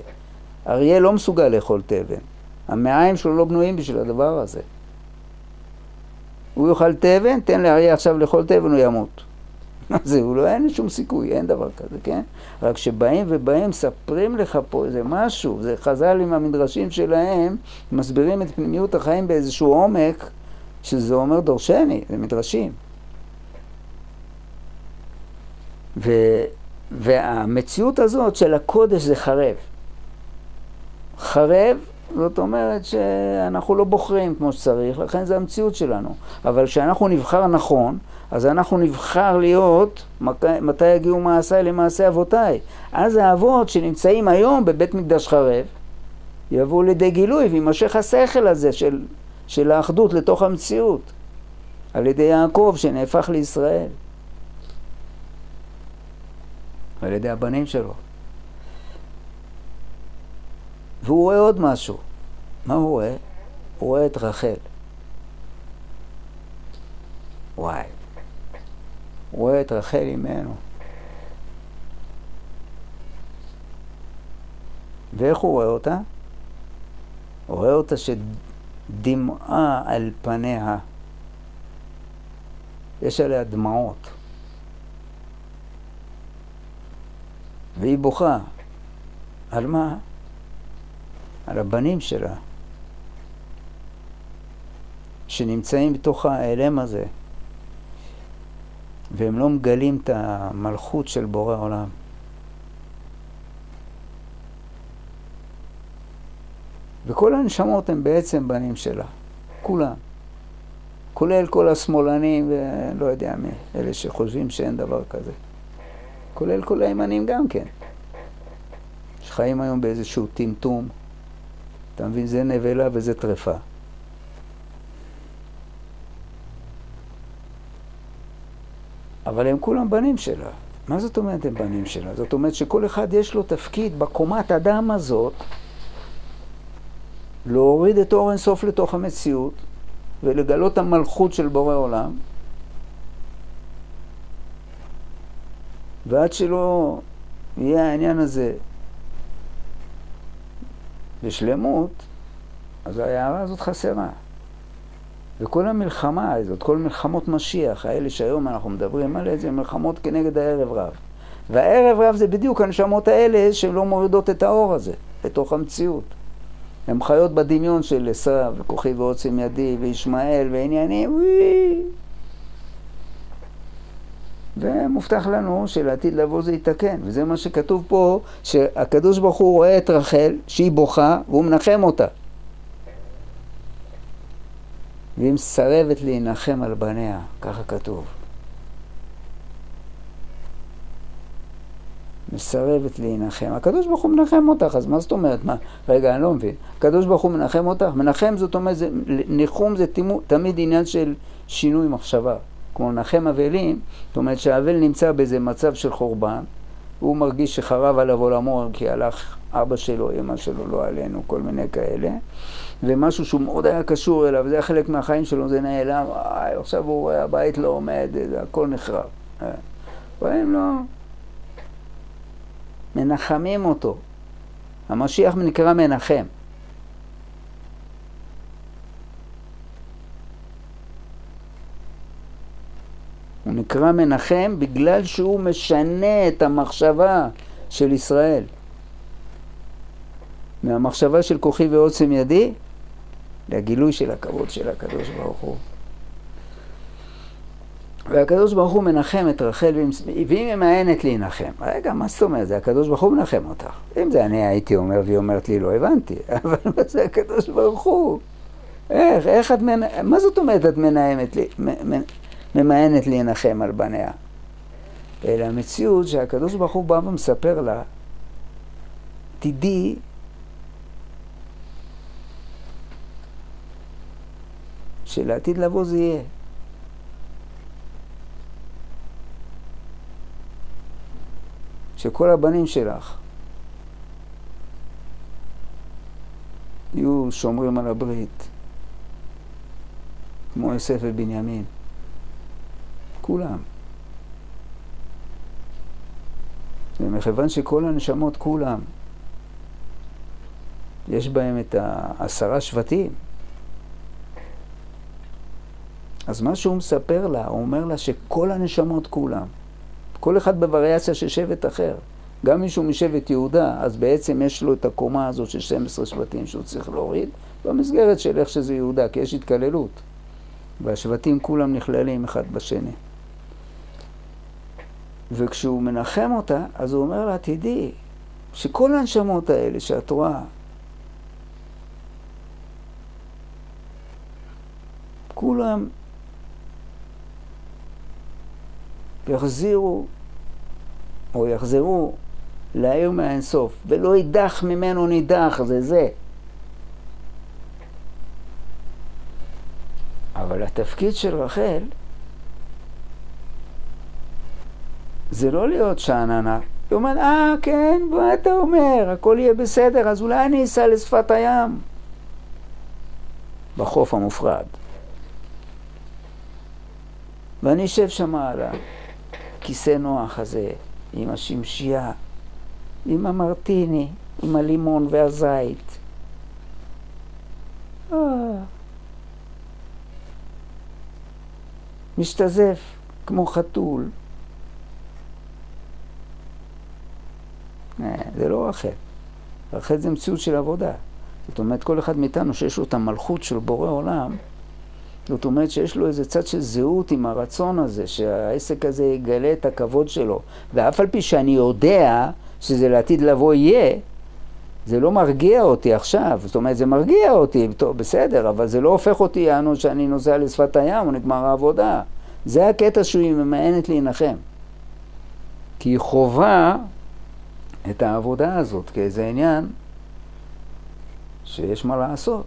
[SPEAKER 1] אריה לא מסוגל לאכול תבן. המעיים שלו לא בנויים בשביל הדבר הזה. הוא יאכל תבן, תן לאריה עכשיו לאכול תבן, הוא ימות. זהו, לא, אין שום סיכוי, אין דבר כזה, כן? רק שבאים ובאים, ספרים לך פה איזה משהו, זה חז"ל עם המדרשים שלהם, מסבירים את פנימיות החיים באיזשהו עומק, שזה אומר דורשני, זה מדרשים. והמציאות הזאת של הקודש זה חרב. חרב, זאת אומרת שאנחנו לא בוחרים כמו שצריך, לכן זה המציאות שלנו. אבל כשאנחנו נבחר נכון, אז אנחנו נבחר להיות, מתי יגיעו מעשיי למעשי אבותיי. אז האבות שנמצאים היום בבית מקדש חרב, יבואו לידי גילוי, וימשך השכל הזה של האחדות לתוך המציאות, על ידי יעקב שנהפך לישראל, על ידי הבנים שלו. והוא רואה עוד משהו. מה הוא רואה? הוא רואה את רחל. וואי. הוא רואה את רחל אימנו. ואיך הוא רואה אותה? הוא רואה אותה שדמעה על פניה. יש עליה דמעות. והיא בוכה. על מה? על הבנים שלה, שנמצאים בתוך האלם הזה, והם לא מגלים את המלכות של בורא עולם. וכל הנשמות הם בעצם בנים שלה, כולם. כולל כל השמאלנים ולא יודע מי, אלה שחושבים שאין דבר כזה. כולל כל הימנים גם כן. שחיים היום באיזשהו טמטום. אתה מבין, זה נבלה וזה טרפה. אבל הם כולם בנים שלה. מה זאת אומרת הם בנים שלה? זאת אומרת שכל אחד יש לו תפקיד בקומת אדם הזאת, להוריד את אור אינסוף לתוך המציאות, ולגלות המלכות של בורא עולם, ועד שלא יהיה העניין הזה בשלמות, אז ההערה הזאת חסרה. וכל המלחמה הזאת, כל מלחמות משיח, האלה שהיום אנחנו מדברים עליהן, זה מלחמות כנגד הערב רב. והערב רב זה בדיוק הנשמות האלה שלא מורידות את האור הזה, לתוך המציאות. הן חיות בדמיון של עשיו, וכוחי ועוצם ידי, וישמעאל, ועניינים, ומובטח לנו שלעתיד לבוא זה יתקן. וזה מה שכתוב פה, שהקדוש ברוך הוא רואה את רחל, שהיא בוכה, והוא מנחם אותה. והיא מסרבת להינחם על בניה, ככה כתוב. מסרבת להינחם. הקדוש ברוך הוא מנחם אותך, אז מה זאת אומרת? מה? רגע, אני לא מבין. הקדוש ברוך הוא מנחם אותך? מנחם זאת אומרת, ניחום זה תמיד עניין של שינוי מחשבה. כמו נחם אבלים, זאת אומרת שהאבל נמצא באיזה מצב של חורבן, הוא מרגיש שחרב עליו עולמו כי הלך אבא שלו, אמא שלו, לא עלינו, כל מיני כאלה, ומשהו שהוא מאוד היה קשור אליו, זה היה חלק מהחיים שלו, זה נעלם, עכשיו הוא רואה, הבית לא עומד, הכל נחרב. רואים לו, מנחמים אותו. המשיח נקרא מנחם. הוא נקרא מנחם בגלל שהוא משנה את המחשבה של ישראל. מהמחשבה של כוחי ועוצם ידי, לגילוי של הכבוד של הקדוש ברוך הוא. והקדוש ברוך הוא מנחם את רחל, והיא ממאנת להנחם. רגע, מה זאת אומרת? זה הקדוש ברוך הוא מנחם אותך. אם זה אני הייתי אומר, והיא אומרת לי, לא הבנתי. אבל זה הקדוש ברוך הוא. איך את מה זאת אומרת את ממאנת להנחם על בניה? אלא המציאות שהקדוש ברוך הוא בא ומספר לה, תדעי, שלעתיד לבוא זה יהיה. שכל הבנים שלך יהיו שומרים על הברית, כמו יוסף ובנימין. כולם. ומכיוון שכל הנשמות כולם, יש בהם את 10 שבטים. אז מה שהוא מספר לה, הוא אומר לה שכל הנשמות כולם, כל אחד בווריאציה של שבט אחר, גם מישהו משבט יהודה, אז בעצם יש לו את הקומה הזאת של 12 שבטים שהוא צריך להוריד, במסגרת של איך שזה יהודה, כי יש התקללות. והשבטים כולם נכללים אחד בשני. וכשהוא מנחם אותה, אז הוא אומר לה, תדעי, שכל הנשמות האלה שאת רואה, כולם יחזירו, או יחזרו להעיר מהאינסוף, ולא יידח ממנו נידח, זה. אבל התפקיד של רחל, זה לא להיות שעננה. היא אומרת, כן, מה אתה אומר? הכל יהיה בסדר, אז אולי אני אסע לשפת הים. בחוף המופרד. ואני אשב שם על הכיסא נוח הזה, עם השמשייה, עם המרטיני, עם הלימון והזית. משתזף כמו חתול. זה לא רחל. רחל זה מציאות של עבודה. זאת אומרת, כל אחד מאיתנו שיש לו את המלכות של בורא עולם, זאת אומרת שיש לו איזה צד של זהות עם הרצון הזה, שהעסק הזה יגלה את הכבוד שלו. ואף על פי שאני יודע שזה לעתיד לבוא יהיה, זה לא מרגיע אותי עכשיו. זאת אומרת, זה מרגיע אותי, טוב, בסדר, אבל זה לא הופך אותי יענו שאני נוסע לשפת הים, או נגמר העבודה. זה הקטע שהיא ממאנת להנחם. כי היא חובה את העבודה הזאת כאיזה עניין שיש מה לעשות.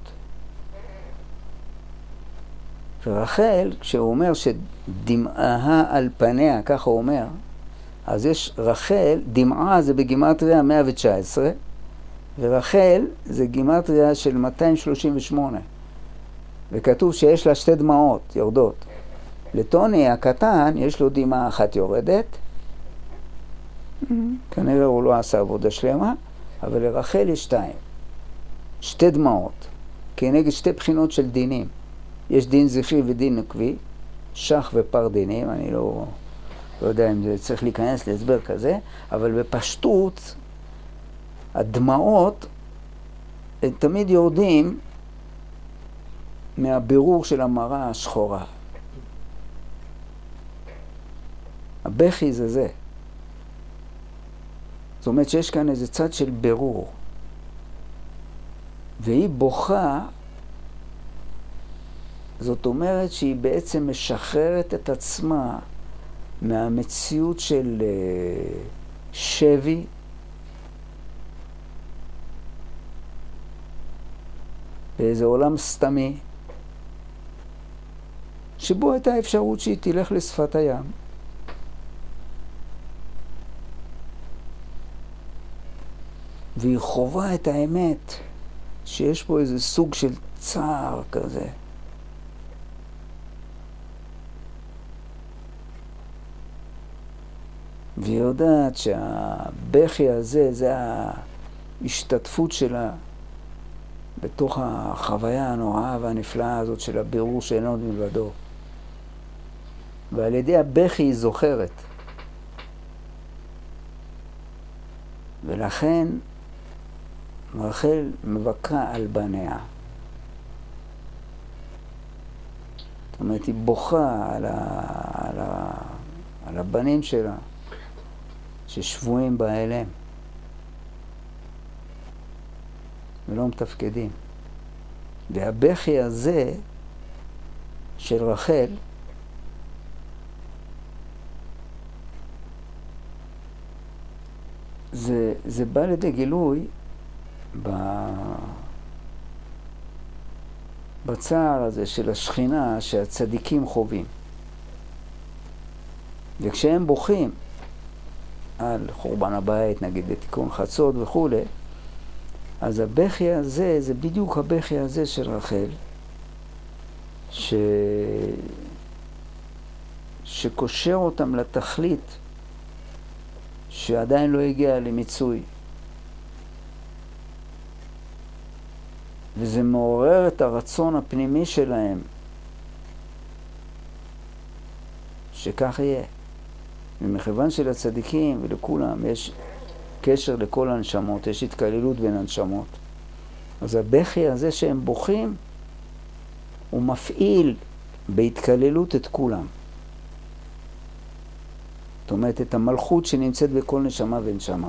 [SPEAKER 1] ורחל, כשהוא אומר שדמעה על פניה, ככה הוא אומר, אז יש רחל, דמעה זה בגימטריה 119, ורחל זה גימטריה של 238. וכתוב שיש לה 2 דמעות יורדות. לטוני הקטן יש לו דמעה אחת יורדת, כנראה הוא לא עשה עבודה שלמה, אבל לרחל יש 2 דמעות, כנגד 2 בחינות של דינים. יש דין זכרי ודין נקבי, שח ופר דינים, אני לא יודע אם זה צריך להיכנס להסבר כזה, אבל בפשטות, הדמעות הם תמיד יורדים מהבירור של המראה השחורה. הבכי זה. זאת אומרת שיש כאן איזה צד של בירור. והיא בוכה, זאת אומרת שהיא בעצם משחררת את עצמה מהמציאות של שבי, באיזה עולם סתמי, שבו הייתה אפשרות שהיא תלך לשפת הים. והיא חובה את האמת, שיש פה איזה סוג של צער כזה. והיא יודעת שהבכי הזה, זה ההשתתפות שלה בתוך החוויה הנוראה והנפלאה הזאת של הבירור שאין עוד מלבדו. ועל ידי הבכי היא זוכרת. ולכן רחל מבכה על בניה. זאת אומרת, היא בוכה על הבנים שלה, ששבויים בהלם, ולא מתפקדים. והבכי הזה של רחל, זה בא לידי גילוי בצער הזה של השכינה שהצדיקים חווים. וכשהם בוכים על חורבן הבית, נגיד בתיקון חצות וכו', אז הבכי הזה, זה בדיוק הבכי הזה של רחל, שקושר אותם לתכלית שעדיין לא הגיע למיצוי. וזה מעורר את הרצון הפנימי שלהם שכך יהיה. ומכיוון של הצדיקים ולכולם יש קשר לכל הנשמות, יש התקללות בין הנשמות. אז הבכי הזה שהם בוכים, הוא מפעיל בהתקללות את כולם. זאת אומרת, את המלכות שנמצאת בכל נשמה ונשמה.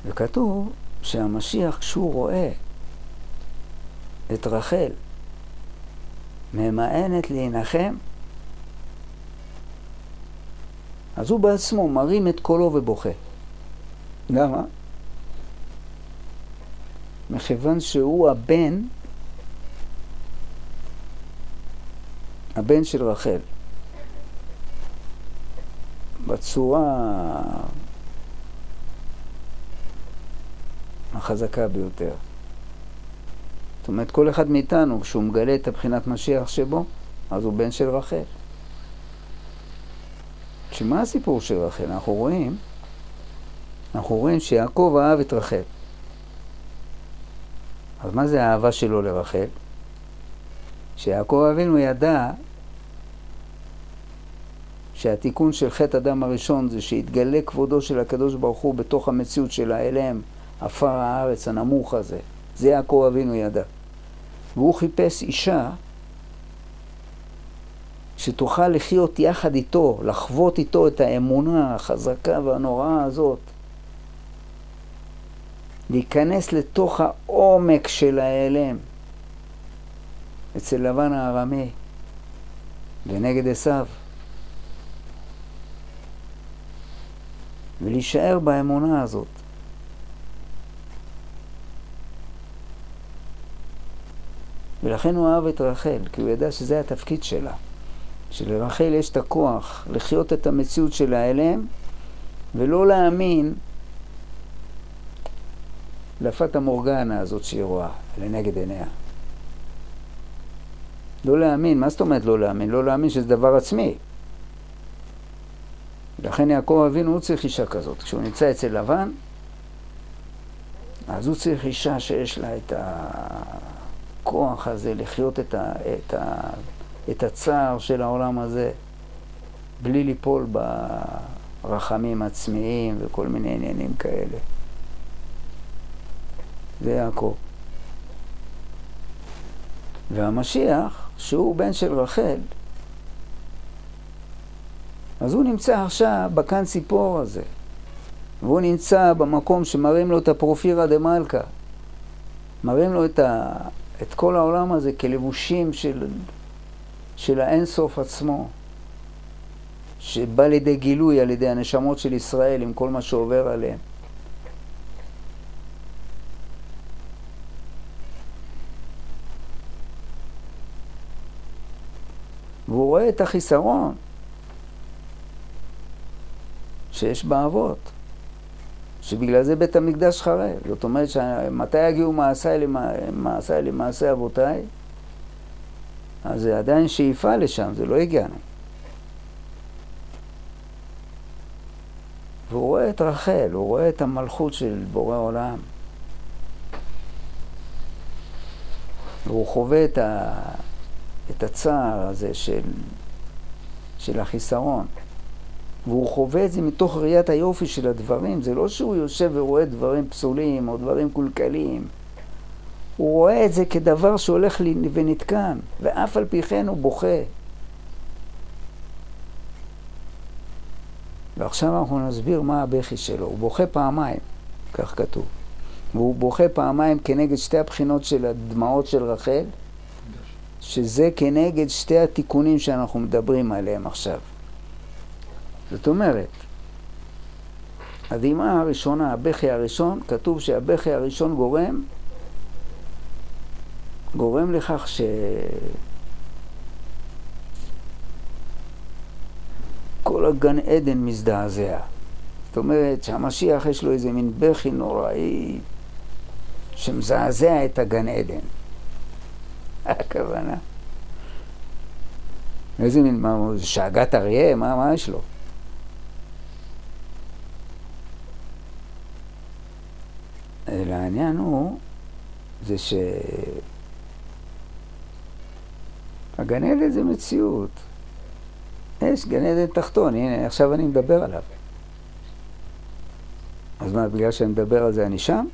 [SPEAKER 1] וכתוב שהמשיח, כשהוא רואה את רחל ממאנת להנחם, אז הוא בעצמו מרים את קולו ובוכה. למה? מכיוון שהוא הבן של רחל. בצורה החזקה ביותר. זאת אומרת, כל אחד מאיתנו, כשהוא מגלה את הבחינת משיח שבו, אז הוא בן של רחל. שמה הסיפור של רחל? אנחנו רואים שיעקב אהב את רחל. אז מה זה האהבה שלו לרחל? שיעקב אבינו ידע שהתיקון של חטא אדם הראשון זה שהתגלה כבודו של הקדוש ברוך הוא בתוך המציאות של האלם, עפר הארץ הנמוך הזה. זה יעקב אבינו ידע. והוא חיפש אישה שתוכל לחיות יחד איתו, לחוות איתו את האמונה החזקה והנוראה הזאת. להיכנס לתוך העומק של האלם אצל לבן הארמי ונגד עשיו. ולהישאר באמונה הזאת. ולכן הוא אהב את רחל, כי הוא ידע שזה התפקיד שלה. שלרחל יש את הכוח לחיות את המציאות של האלם, ולא להאמין לפת המורגנה הזאת שהיא רואה לנגד עיניה. לא להאמין, מה זאת אומרת לא להאמין? לא להאמין שזה דבר עצמי. לכן יעקב אבינו הוא צריך אישה כזאת. כשהוא נמצא אצל לבן, אז הוא צריך אישה שיש לה את הכוח הזה לחיות את הצער של העולם הזה, בלי ליפול ברחמים עצמיים וכל מיני עניינים כאלה. זה יעקב. והמשיח, שהוא בן של רחל, אז הוא נמצא עכשיו בכאן ציפור הזה. והוא נמצא במקום שמראים לו את הפרופירה דה מלכה. מראים לו את כל העולם הזה כלבושים של האינסוף עצמו. שבא לידי גילוי על ידי הנשמות של ישראל עם כל מה שעובר עליהם. והוא רואה את החיסרון שיש באבות, שבגלל זה בית המקדש חרב. זאת אומרת שמתי יגיעו מעשיי למעשי אבותיי, אז זה עדיין שאיפה לשם, זה לא הגענו. והוא רואה את רחל, הוא רואה את המלכות של בורא עולם. והוא חווה את הצער הזה של החיסרון. והוא חווה את זה מתוך ראיית היופי של הדברים. זה לא שהוא יושב ורואה דברים פסולים או דברים קולקליים. הוא רואה את זה כדבר שהולך ונתקן, ואף על פי כן הוא בוכה. ועכשיו אנחנו נסביר מה הבכי שלו. הוא בוכה פעמיים, כך כתוב. והוא בוכה פעמיים כנגד שתי הבחינות של הדמעות של רחל, שזה כנגד שתי התיקונים שאנחנו מדברים עליהם עכשיו. זאת אומרת, הדמעה הראשונה, הבכי הראשון, כתוב שהבכי הראשון גורם לכך כל הגן עדן מזדעזע. זאת אומרת שהמשיח יש לו איזה מין בכי נוראי שמזעזע את הגן עדן. הכוונה. איזה מין, מה, שאגת אריה? מה יש לו? העניין הוא, זה הגן עדן זה מציאות. יש גן עדן תחתון, הנה, עכשיו אני מדבר עליו. אז מה, בגלל שאני מדבר על זה אני שם?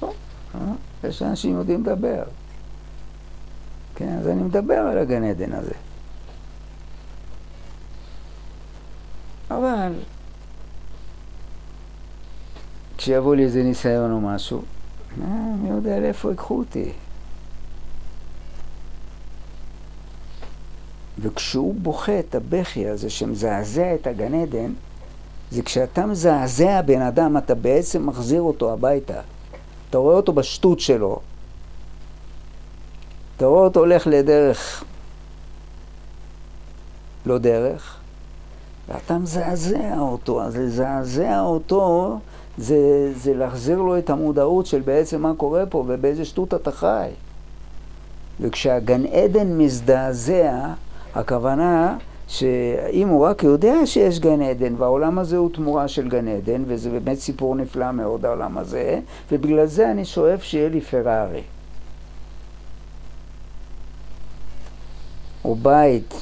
[SPEAKER 1] לא, יש אנשים יודעים לדבר. כן, אז אני מדבר על הגן עדן הזה. אבל כשיבוא לי איזה ניסיון או משהו, אני יודע לאיפה יקחו אותי. וכשהוא בוכה את הבכי הזה שמזעזע את הגן עדן, זה כשאתה מזעזע בן אדם, אתה בעצם מחזיר אותו הביתה. אתה רואה אותו בשטות שלו. אתה רואה אותו הולך לדרך, לא דרך, ואתה מזעזע אותו. אז לזעזע אותו זה להחזיר לו את המודעות של בעצם מה קורה פה ובאיזה שטות אתה חי. וכשהגן עדן מזדעזע, הכוונה שאם הוא רק יודע שיש גן עדן, והעולם הזה הוא תמורה של גן עדן, וזה באמת סיפור נפלא מאוד העולם הזה, ובגלל זה אני שואף שיהיה לי פרארי. או בית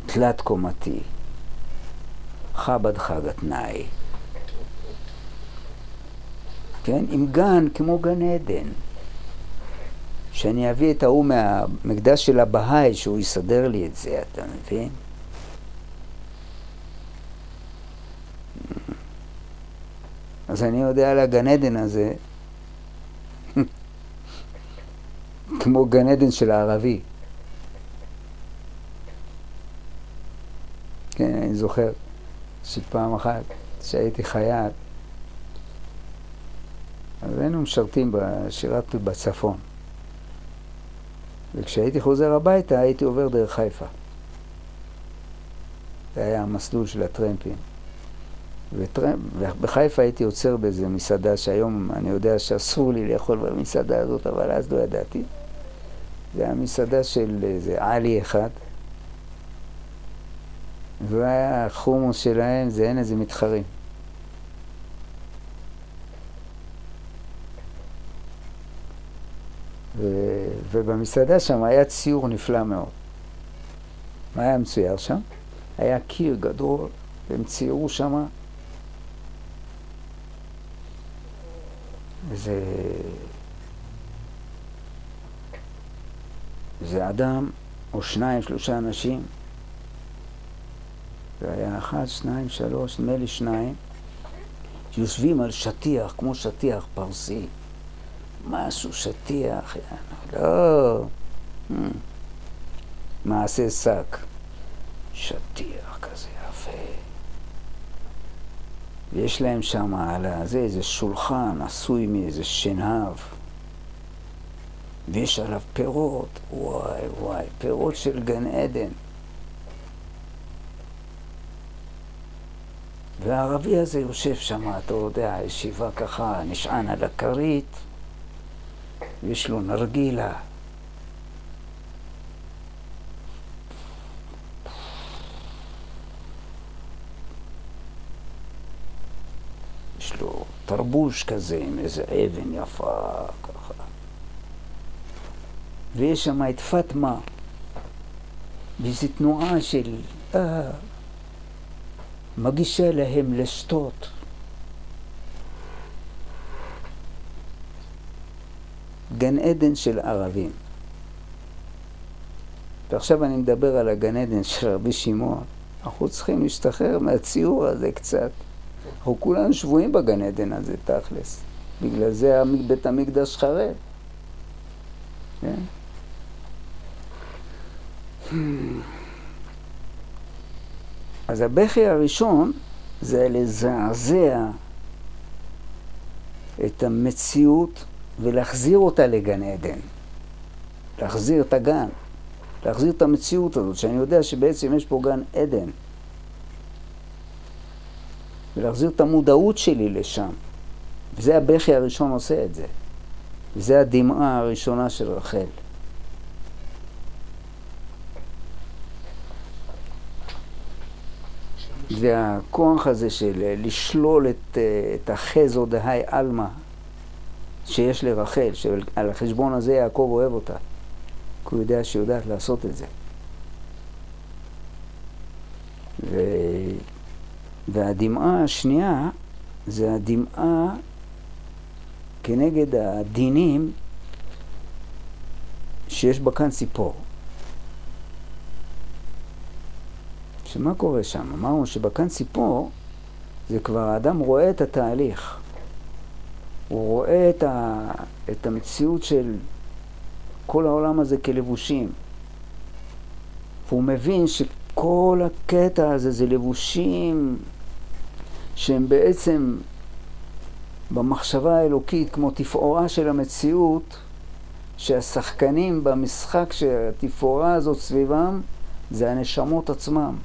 [SPEAKER 1] תלת קומתי, חב"ד חג התנאי. כן? עם גן כמו גן עדן. שאני אביא את ההוא מהמקדש של הבהאי, שהוא יסדר לי את זה, אתה מבין? אז אני יודע על הגן עדן הזה, כמו גן עדן של הערבי. כן, אני זוכר שפעם אחת שהייתי חייל, אז היינו משרתים שירתי בצפון. וכשהייתי חוזר הביתה, הייתי עובר דרך חיפה. זה היה המסלול של הטרמפים. ובחיפה הייתי עוצר באיזה מסעדה שהיום אני יודע שאסור לי לאכול במסעדה הזאת, אבל אז לא ידעתי. זה היה מסעדה של איזה עלי אחד. והחומוס שלהם זה אין איזה מתחרים. ובמסעדה שם היה ציור נפלא מאוד. מה היה מצויר שם? היה קיר גדול, והם ציירו שם זה אדם, או שניים, שלושה אנשים. זה היה 1, 2, 3, נדמה לי 2, שיושבים על שטיח, כמו שטיח פרסי. משהו שטיח, לא, מעשה שק, שטיח כזה יפה. ויש להם שם על זה איזה שולחן עשוי מאיזה שנהב, ויש עליו פירות, וואי וואי, פירות של גן עדן. והערבי הזה יושב שם, אתה יודע, ישיבה ככה, נשען על הכרית, יש לו נרגילה. יש לו תרבוש כזה עם איזה אבן יפה ככה. ויש שם את פטמה, וזו תנועה של מגישה להם לשתות. גן עדן של ערבים. ועכשיו אני מדבר על הגן עדן של רבי שמעון. אנחנו צריכים להשתחרר מהציור הזה קצת. אנחנו כולנו שבויים בגן עדן הזה, תכלס. בגלל זה בית המקדש חרב. כן? אז הבכי הראשון זה לזעזע את המציאות ולהחזיר אותה לגן עדן. להחזיר את הגן. להחזיר את המציאות הזאת, שאני יודע שבעצם יש פה גן עדן. ולהחזיר את המודעות שלי לשם. וזה הבכי הראשון עושה את זה. וזה הדמעה הראשונה של רחל. והכוח הזה של לשלול את החזו דהי אלמה שיש לרחל, שעל החשבון הזה יעקב אוהב אותה. כי הוא יודע שהיא יודעת לעשות את זה. והדמעה השנייה זה הדמעה כנגד הדינים שיש בה כאן ציפור. שמה קורה שם? אמרנו שבכאן ציפור זה כבר האדם רואה את התהליך. הוא רואה את המציאות של כל העולם הזה כלבושים. והוא מבין שכל הקטע הזה זה לבושים שהם בעצם במחשבה האלוקית כמו תפאורה של המציאות, שהשחקנים במשחק שהתפאורה הזאת סביבם זה הנשמות עצמם.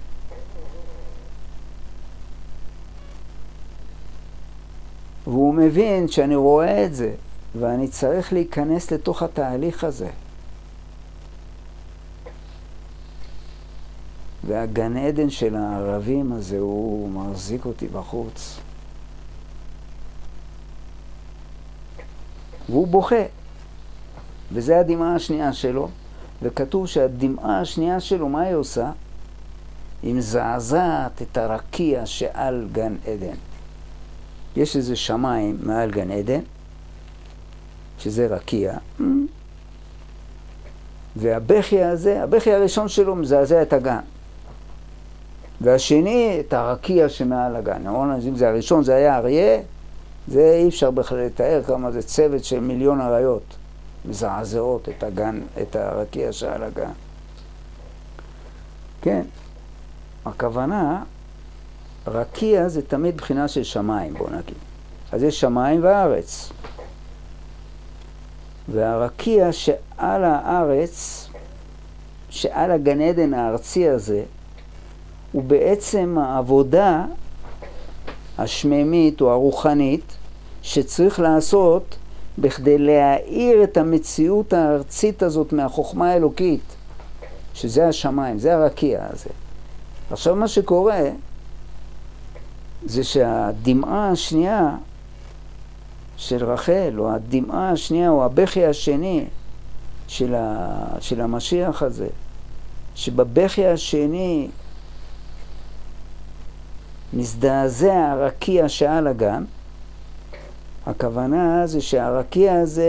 [SPEAKER 1] והוא מבין שאני רואה את זה, ואני צריך להיכנס לתוך התהליך הזה. והגן עדן של הערבים הזה הוא מחזיק אותי בחוץ. והוא בוכה. וזה הדמעה השנייה שלו. וכתוב שהדמעה השנייה שלו, מה היא עושה? היא מזעזעת את הרקיע שעל גן עדן. יש איזה שמיים מעל גן עדן, שזה רקיע. והבכי הזה, הבכי הראשון שלו מזעזע את הגן. והשני, את הרקיע שמעל הגן. אם זה הראשון, זה היה אריה, זה אי אפשר בכלל לתאר כמה זה צוות של מיליון אריות. מזעזעות את הגן, את הרקיע שעל הגן. כן, הכוונה, רקיע זה תמיד בחינה של שמיים, בוא נגיד. אז יש שמיים וארץ. והרקיע שעל הארץ, שעל הגן עדן הארצי הזה, הוא בעצם העבודה השממית או הרוחנית שצריך לעשות בכדי להאיר את המציאות הארצית הזאת מהחוכמה האלוקית, שזה השמיים, זה הרקיע הזה. עכשיו מה שקורה זה שהדמעה השנייה של רחל, או הדמעה השנייה, או הבכי השני של המשיח הזה, שבבכי השני מזדעזע הרקיע שעל הגן, הכוונה זה שהרקיע הזה,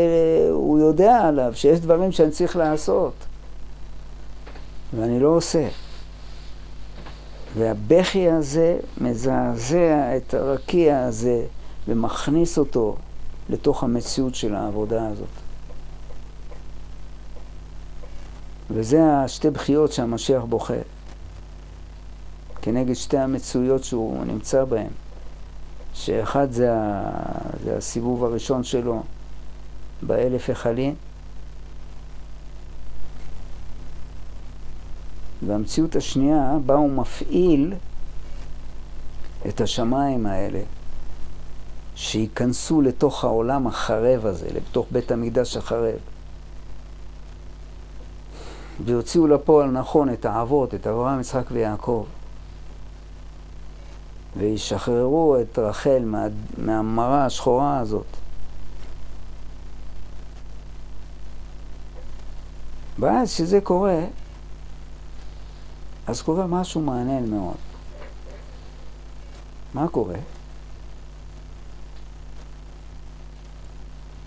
[SPEAKER 1] הוא יודע עליו שיש דברים שאני צריך לעשות, ואני לא עושה. והבכי הזה מזעזע את הרקיע הזה ומכניס אותו לתוך המציאות של העבודה הזאת. וזה השתי בחיות שהמשיח בוכה, כנגד שתי המצויות שהוא נמצא בהן. שאחד זה הסיבוב הראשון שלו באלף החלין, והמציאות השנייה בה הוא מפעיל את השמיים האלה שיכנסו לתוך העולם החרב הזה, לתוך בית המקדש החרב, ויוציאו לפועל נכון את האבות, את אברהם, יצחק ויעקב, וישחררו את רחל מהמרה השחורה הזאת. ואז שזה קורה, אז קורה משהו מעניין מאוד. מה קורה?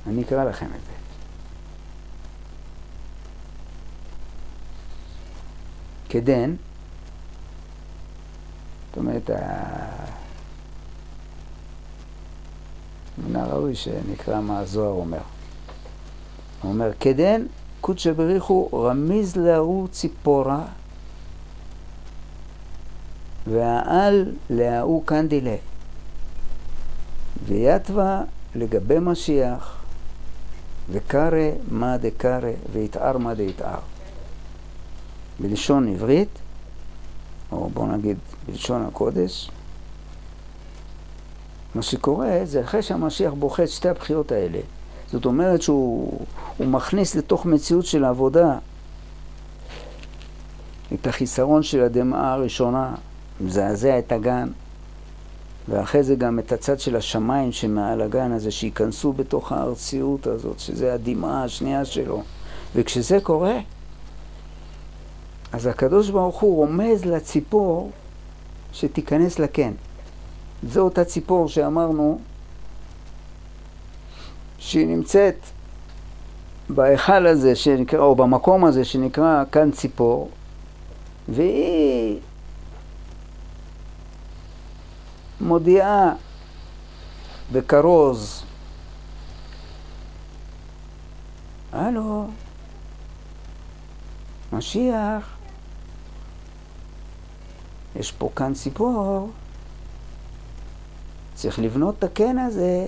[SPEAKER 1] אני אקרא לכם את זה. כדן, זאת אומרת, מן הראוי שנקרא מה הזוהר אומר. הוא אומר, כדן, קודש בריחו רמיז להוא ציפורה, והעל להוא קנדילה. ויתווה לגבי משיח, וקרא מה דקרא, ויתאר מה דיתאר. בלשון עברית, או בוא נגיד בלשון הקודש, מה שקורה זה אחרי שהמשיח בוכה את שתי הבחיות האלה. זאת אומרת שהוא מכניס לתוך מציאות של העבודה את החיסרון של הדמעה הראשונה, מזעזע את הגן, ואחרי זה גם את הצד של השמיים שמעל הגן הזה, שיכנסו בתוך הארציות הזאת, שזה הדמעה השנייה שלו. וכשזה קורה, אז הקדוש ברוך הוא רומז לציפור שתיכנס לקן. זו אותה ציפור שאמרנו שהיא נמצאת בהיכל הזה שנקרא, או במקום הזה שנקרא כאן ציפור, והיא מודיעה בכרוז, הלו, משיח, יש פה כאן ציפור, צריך לבנות את הקן הזה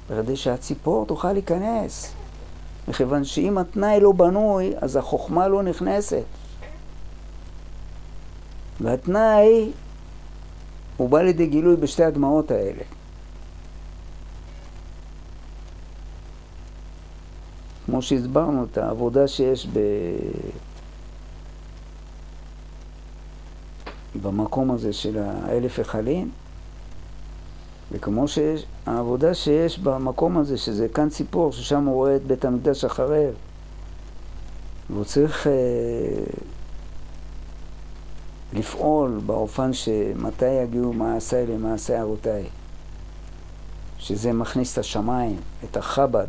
[SPEAKER 1] כדי שהציפור תוכל להיכנס. מכיוון שאם התנאי לא בנוי, אז החוכמה לא נכנסת. והתנאי הוא בא לידי גילוי בשתי הדמעות האלה. כמו שהסברנו את העבודה שיש במקום הזה של 1000 היכלים, וכמו שיש העבודה שיש במקום הזה, שזה כאן ציפור, ששם הוא רואה את בית המקדש החרב, והוא צריך לפעול באופן שמתי יגיעו מעשיי למעשי אבותיי, שזה מכניס את השמיים, את החב"ד,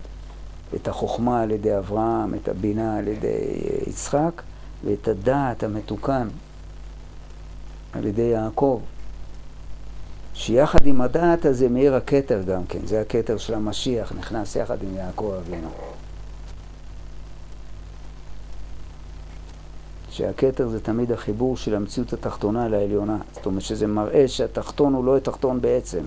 [SPEAKER 1] את החוכמה על ידי אברהם, את הבינה על ידי יצחק, ואת הדעת המתוקן על ידי יעקב. שיחד עם הדעת הזה מאיר הכתר גם כן, זה הכתר של המשיח, נכנס יחד עם יעקב אבינו. שהכתר זה תמיד החיבור של המציאות התחתונה לעליונה. זאת אומרת שזה מראה שהתחתון הוא לא התחתון בעצם.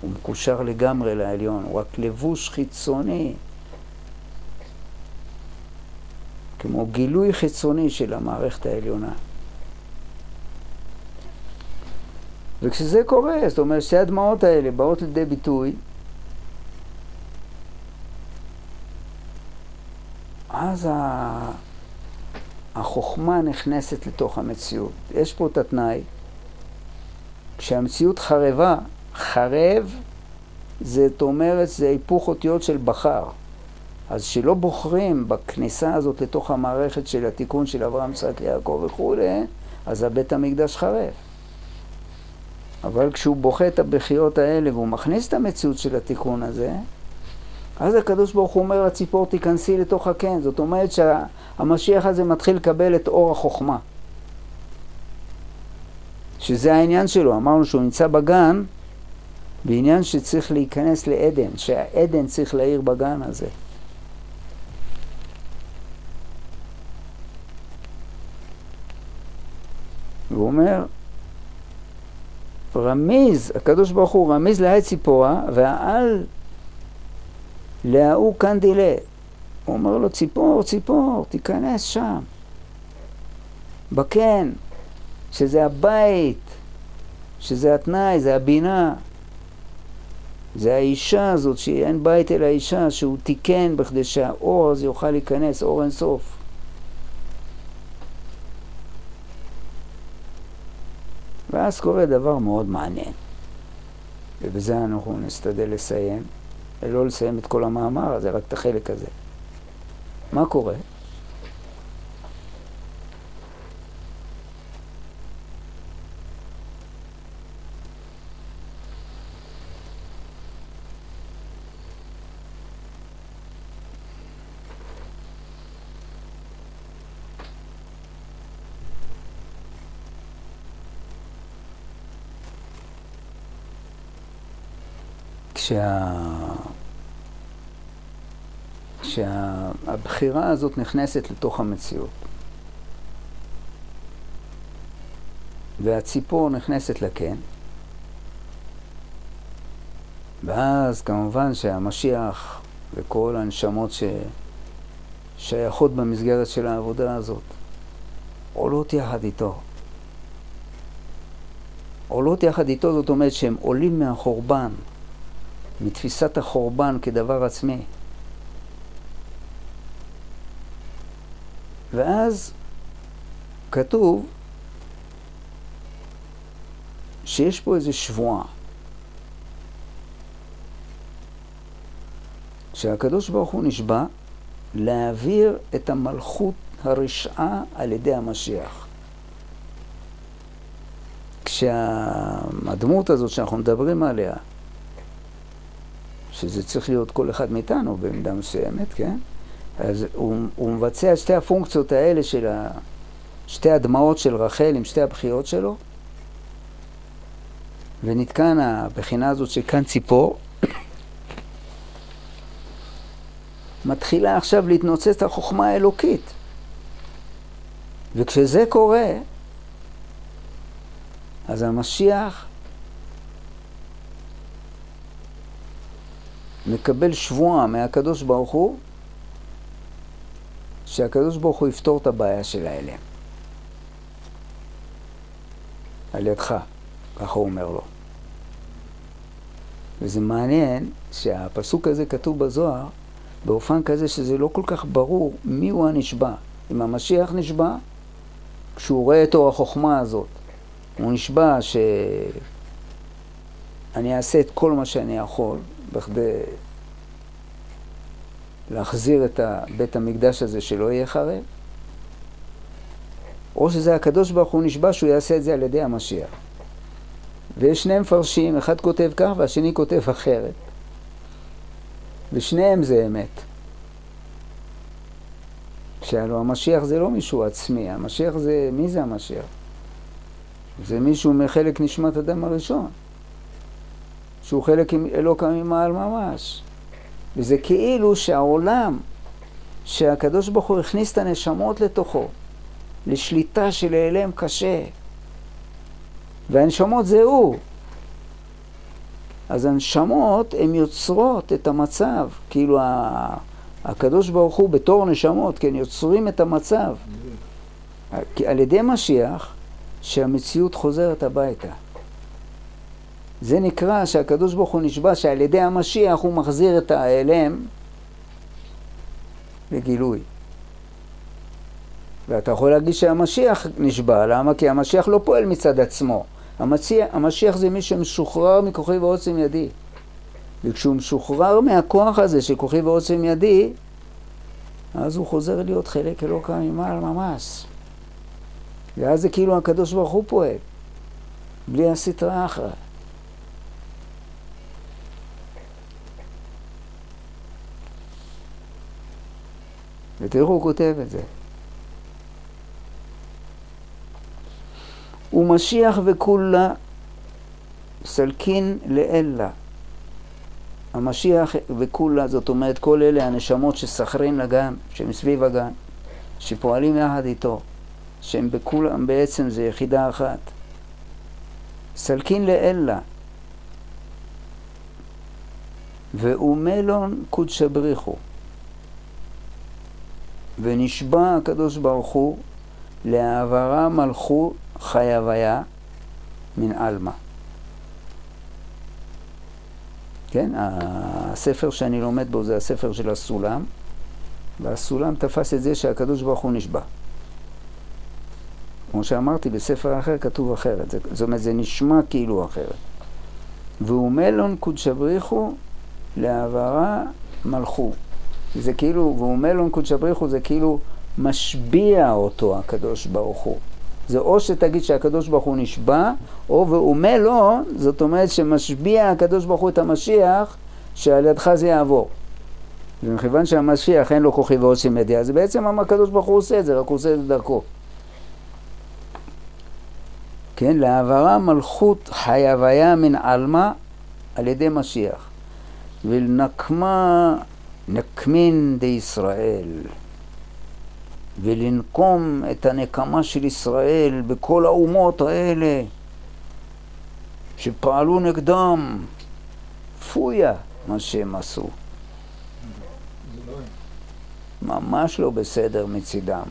[SPEAKER 1] הוא מקושר לגמרי לעליון, הוא רק לבוש חיצוני. כמו גילוי חיצוני של המערכת העליונה. וכשזה קורה, זאת אומרת שתי הדמעות האלה באות לידי ביטוי, אז החוכמה נכנסת לתוך המציאות. יש פה את התנאי, כשהמציאות חרבה, חרב, זאת אומרת, זה היפוך אותיות של בחר. אז שלא בוחרים בכניסה הזאת לתוך המערכת של התיקון של אברהם, יצחק, יעקב וכו', אז הבית המקדש חרב. אבל כשהוא בוכה את הבכיות האלה והוא מכניס את המציאות של התיקון הזה, אז הקדוש ברוך הוא אומר לציפור תיכנסי לתוך הקן. זאת אומרת שהמשיח הזה מתחיל לקבל את אור החוכמה. שזה העניין שלו. אמרנו שהוא נמצא בגן, בעניין שצריך להיכנס לעדן, שהעדן צריך להעיר בגן הזה. הוא אומר, רמיז, הקדוש ברוך הוא רמיז להי ציפורה, והעל להוא קנדילה. הוא אומר לו, ציפור, ציפור, תיכנס שם. בקן, שזה הבית, שזה התנאי, זה הבינה. זה האישה הזאת, שאין בית אל האישה, שהוא תיקן בכדי שהאור הזה יוכל להיכנס, אור אין סוף. ואז קורה דבר מאוד מעניין. ובזה אנחנו נסתדל לסיים. לא לסיים את כל המאמר הזה, רק את החלק הזה. מה קורה? שהבחירה הזאת נכנסת לתוך המציאות. והציפור נכנסת לקן. ואז כמובן שהמשיח וכל הנשמות ששייכות במסגרת של העבודה הזאת עולות יחד איתו. עולות יחד איתו, זאת אומרת שהם עולים מהחורבן, מתפיסת החורבן כדבר עצמי. ואז כתוב שיש פה איזו שבועה. שהקדוש ברוך הוא נשבע להעביר את המלכות הרשעה על ידי המשיח. כשהדמות הזאת שאנחנו מדברים עליה, שזה צריך להיות כל אחד מאיתנו במידה מסוימת, כן? אז הוא מבצע את שתי הפונקציות האלה של שתי הדמעות של רחל עם שתי הבחירות שלו, ונתקן הבחינה הזאת שכאן ציפור, מתחילה עכשיו להתנוצץ החוכמה האלוקית. וכשזה קורה, אז המשיח מקבל שבועה מהקדוש ברוך הוא, שהקדוש ברוך הוא יפתור את הבעיה של האלם. על ידך, ככה הוא אומר לו. וזה מעניין שהפסוק הזה כתוב בזוהר, באופן כזה שזה לא כל כך ברור מי הוא הנשבע. אם המשיח נשבע, כשהוא רואה את אור החוכמה הזאת, הוא נשבע שאני אעשה את כל מה שאני יכול בכדי להחזיר את בית המקדש הזה שלא יהיה חרב, או שזה הקדוש ברוך הוא נשבע שהוא יעשה את זה על ידי המשיח. ויש שני מפרשים, אחד כותב כך והשני כותב אחרת. ושניהם זה אמת. שהלוא המשיח זה לא מישהו עצמי, המשיח זה, מי זה המשיח? זה מישהו מחלק נשמת אדם הראשון, שהוא חלק אלוקה ממעל ממש. וזה כאילו שהעולם שהקדוש ברוך הוא הכניס את הנשמות לתוכו, לשליטה של העלם קשה, והנשמות זה הוא. אז הנשמות הן יוצרות את המצב, כאילו הקדוש ברוך הוא בתור נשמות, כן, יוצרים את המצב. על ידי משיח, שהמציאות חוזרת הביתה. זה נקרא שהקדוש ברוך הוא נשבע שעל ידי המשיח הוא מחזיר את העלם לגילוי. ואתה יכול להגיד שהמשיח נשבע, למה? כי המשיח לא פועל מצד עצמו. המשיח זה מי שמשוחרר מכוחי ועוצם ידי. וכשהוא משוחרר מהכוח הזה של כוחי ועוצם ידי, אז הוא חוזר להיות חלק אלוקה ממעל ממש. ואז זה כאילו הקדוש ברוך הוא פועל, בלי הסתרה אחרא. ותראו הוא כותב את זה. ומשיח וכולה סלקין לאלה. המשיח וכולה, זאת אומרת כל אלה הנשמות שסחרין לגן, שמסביב הגן, שפועלים יחד איתו, שהם בכולם בעצם זה יחידה אחת. סלקין לאלה. ואומלון קודש בריחו. ונשבע הקדוש ברוך הוא להעברה מלכות חי הוויה מן אלמה. כן, הספר שאני לומד בו זה הספר של הסולם, והסולם תפס את זה שהקדוש ברוך הוא נשבע. כמו שאמרתי, בספר אחר כתוב אחרת, זאת אומרת זה נשמע כאילו אחרת. ואומלון קודש בריחו להעברה מלכות. זה כאילו, ואומלון קודש בריחו זה כאילו משביע אותו הקדוש ברוך הוא. זה או שתגיד שהקדוש ברוך הוא נשבע, או ואומלון, זאת אומרת שמשביע הקדוש ברוך הוא את המשיח, שעל ידך זה יעבור. ומכיוון שהמשיח אין לו כוחי ועוצם ידי, אז בעצם הקדוש ברוך הוא עושה את זה, רק הוא עושה את זה דרכו. כן, להעברה מלכות חי הוויה מן אלמה על ידי משיח. ולנקמה נקמין די ישראל, ולנקום את הנקמה של ישראל בכל האומות האלה שפעלו נגדם. פויה מה שהם עשו. ממש לא בסדר מצידם.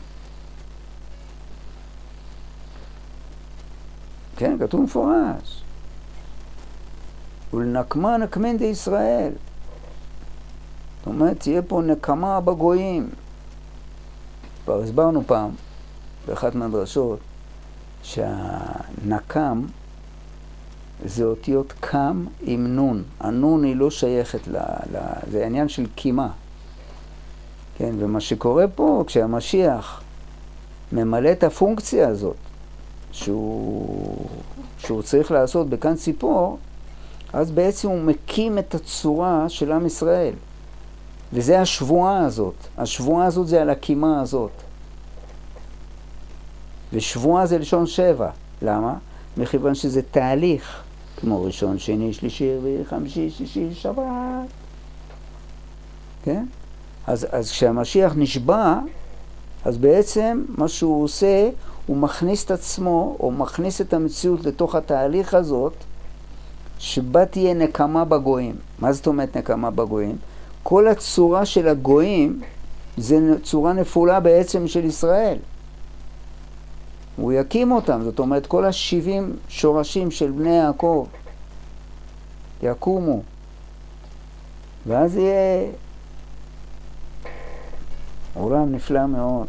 [SPEAKER 1] כן, כתוב מפורש. ולנקמה נקמין די ישראל. זאת אומרת, תהיה פה נקמה בגויים. כבר הסברנו פעם, באחת מהדרשות, שהנקם זה אותיות קם עם נון. הנון היא לא שייכת זה העניין של קימה. כן, ומה שקורה פה, כשהמשיח ממלא את הפונקציה הזאת, שהוא צריך לעשות בכאן ציפור, אז בעצם הוא מקים את הצורה של עם ישראל. וזה השבועה הזאת. השבועה הזאת זה על הקימה הזאת. ושבועה זה לשון 7. למה? מכיוון שזה תהליך, כמו ראשון, שני, שלישי, רביעי, חמישי, שישי, שבת. כן? אז כשהמשיח נשבע, אז בעצם מה שהוא עושה, הוא מכניס את עצמו, או מכניס את המציאות לתוך התהליך הזאת, שבה תהיה נקמה בגויים. מה זאת אומרת נקמה בגויים? כל הצורה של הגויים זה צורה נפולה בעצם של ישראל. הוא יקים אותם, זאת אומרת כל 70 שורשים של בני יעקב יקומו. ואז יהיה עולם נפלא מאוד.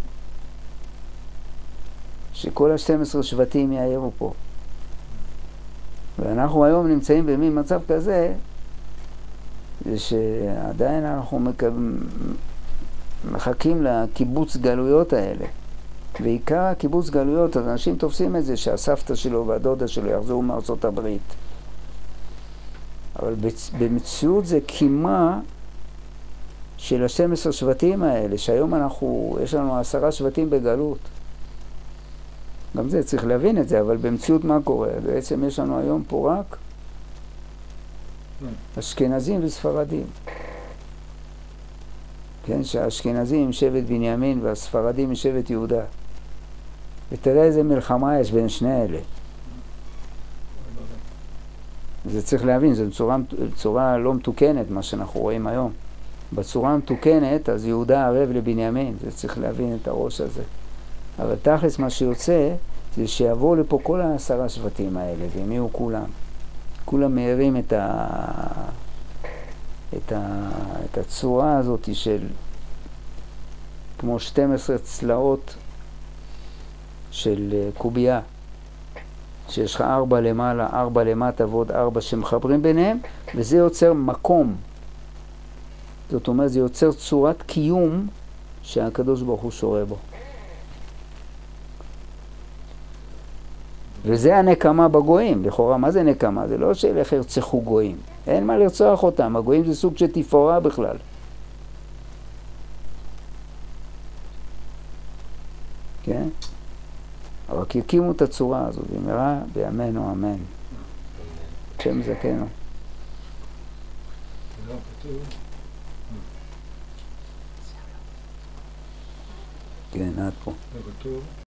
[SPEAKER 1] שכל 12 שבטים יאירו פה. ואנחנו היום נמצאים במין מצב כזה, זה שעדיין אנחנו מחכים לקיבוץ גלויות האלה. ועיקר הקיבוץ גלויות, אז אנשים תופסים את זה שהסבתא שלו והדודה שלו יחזרו מארצות הברית. אבל במציאות זה קימה של 12 שבטים האלה, שהיום יש לנו 10 שבטים בגלות. גם זה צריך להבין את זה, אבל במציאות מה קורה? בעצם יש לנו היום פה רק אשכנזים וספרדים. כן, שהאשכנזים הם שבט בנימין והספרדים הם שבט יהודה. ותראה איזה מלחמה יש בין שני אלה. זה צריך להבין, זו צורה לא מתוקנת מה שאנחנו רואים היום. בצורה המתוקנת, אז יהודה ערב לבנימין, זה צריך להבין את הראש הזה. אבל תכלס מה שיוצא, זה שיבואו לפה כל 10 שבטים האלה, והם יהיו כולם. כולם מהרים את הצורה הזאת של כמו 12 צלעות של קובייה, שיש לך 4 למעלה, 4 למטה ועוד 4 שמחברים ביניהם, וזה יוצר מקום. זאת אומרת, זה יוצר צורת קיום שהקדוש ברוך הוא שורה בו. וזה הנקמה בגויים. לכאורה, מה זה נקמה? זה לא של איך ירצחו גויים. אין מה לרצוח אותם. הגויים זה סוג של תפאורה בכלל. כן? אבל יקימו את הצורה הזאת, במהרה בימינו אמן. שם זכנו. כן, עד פה.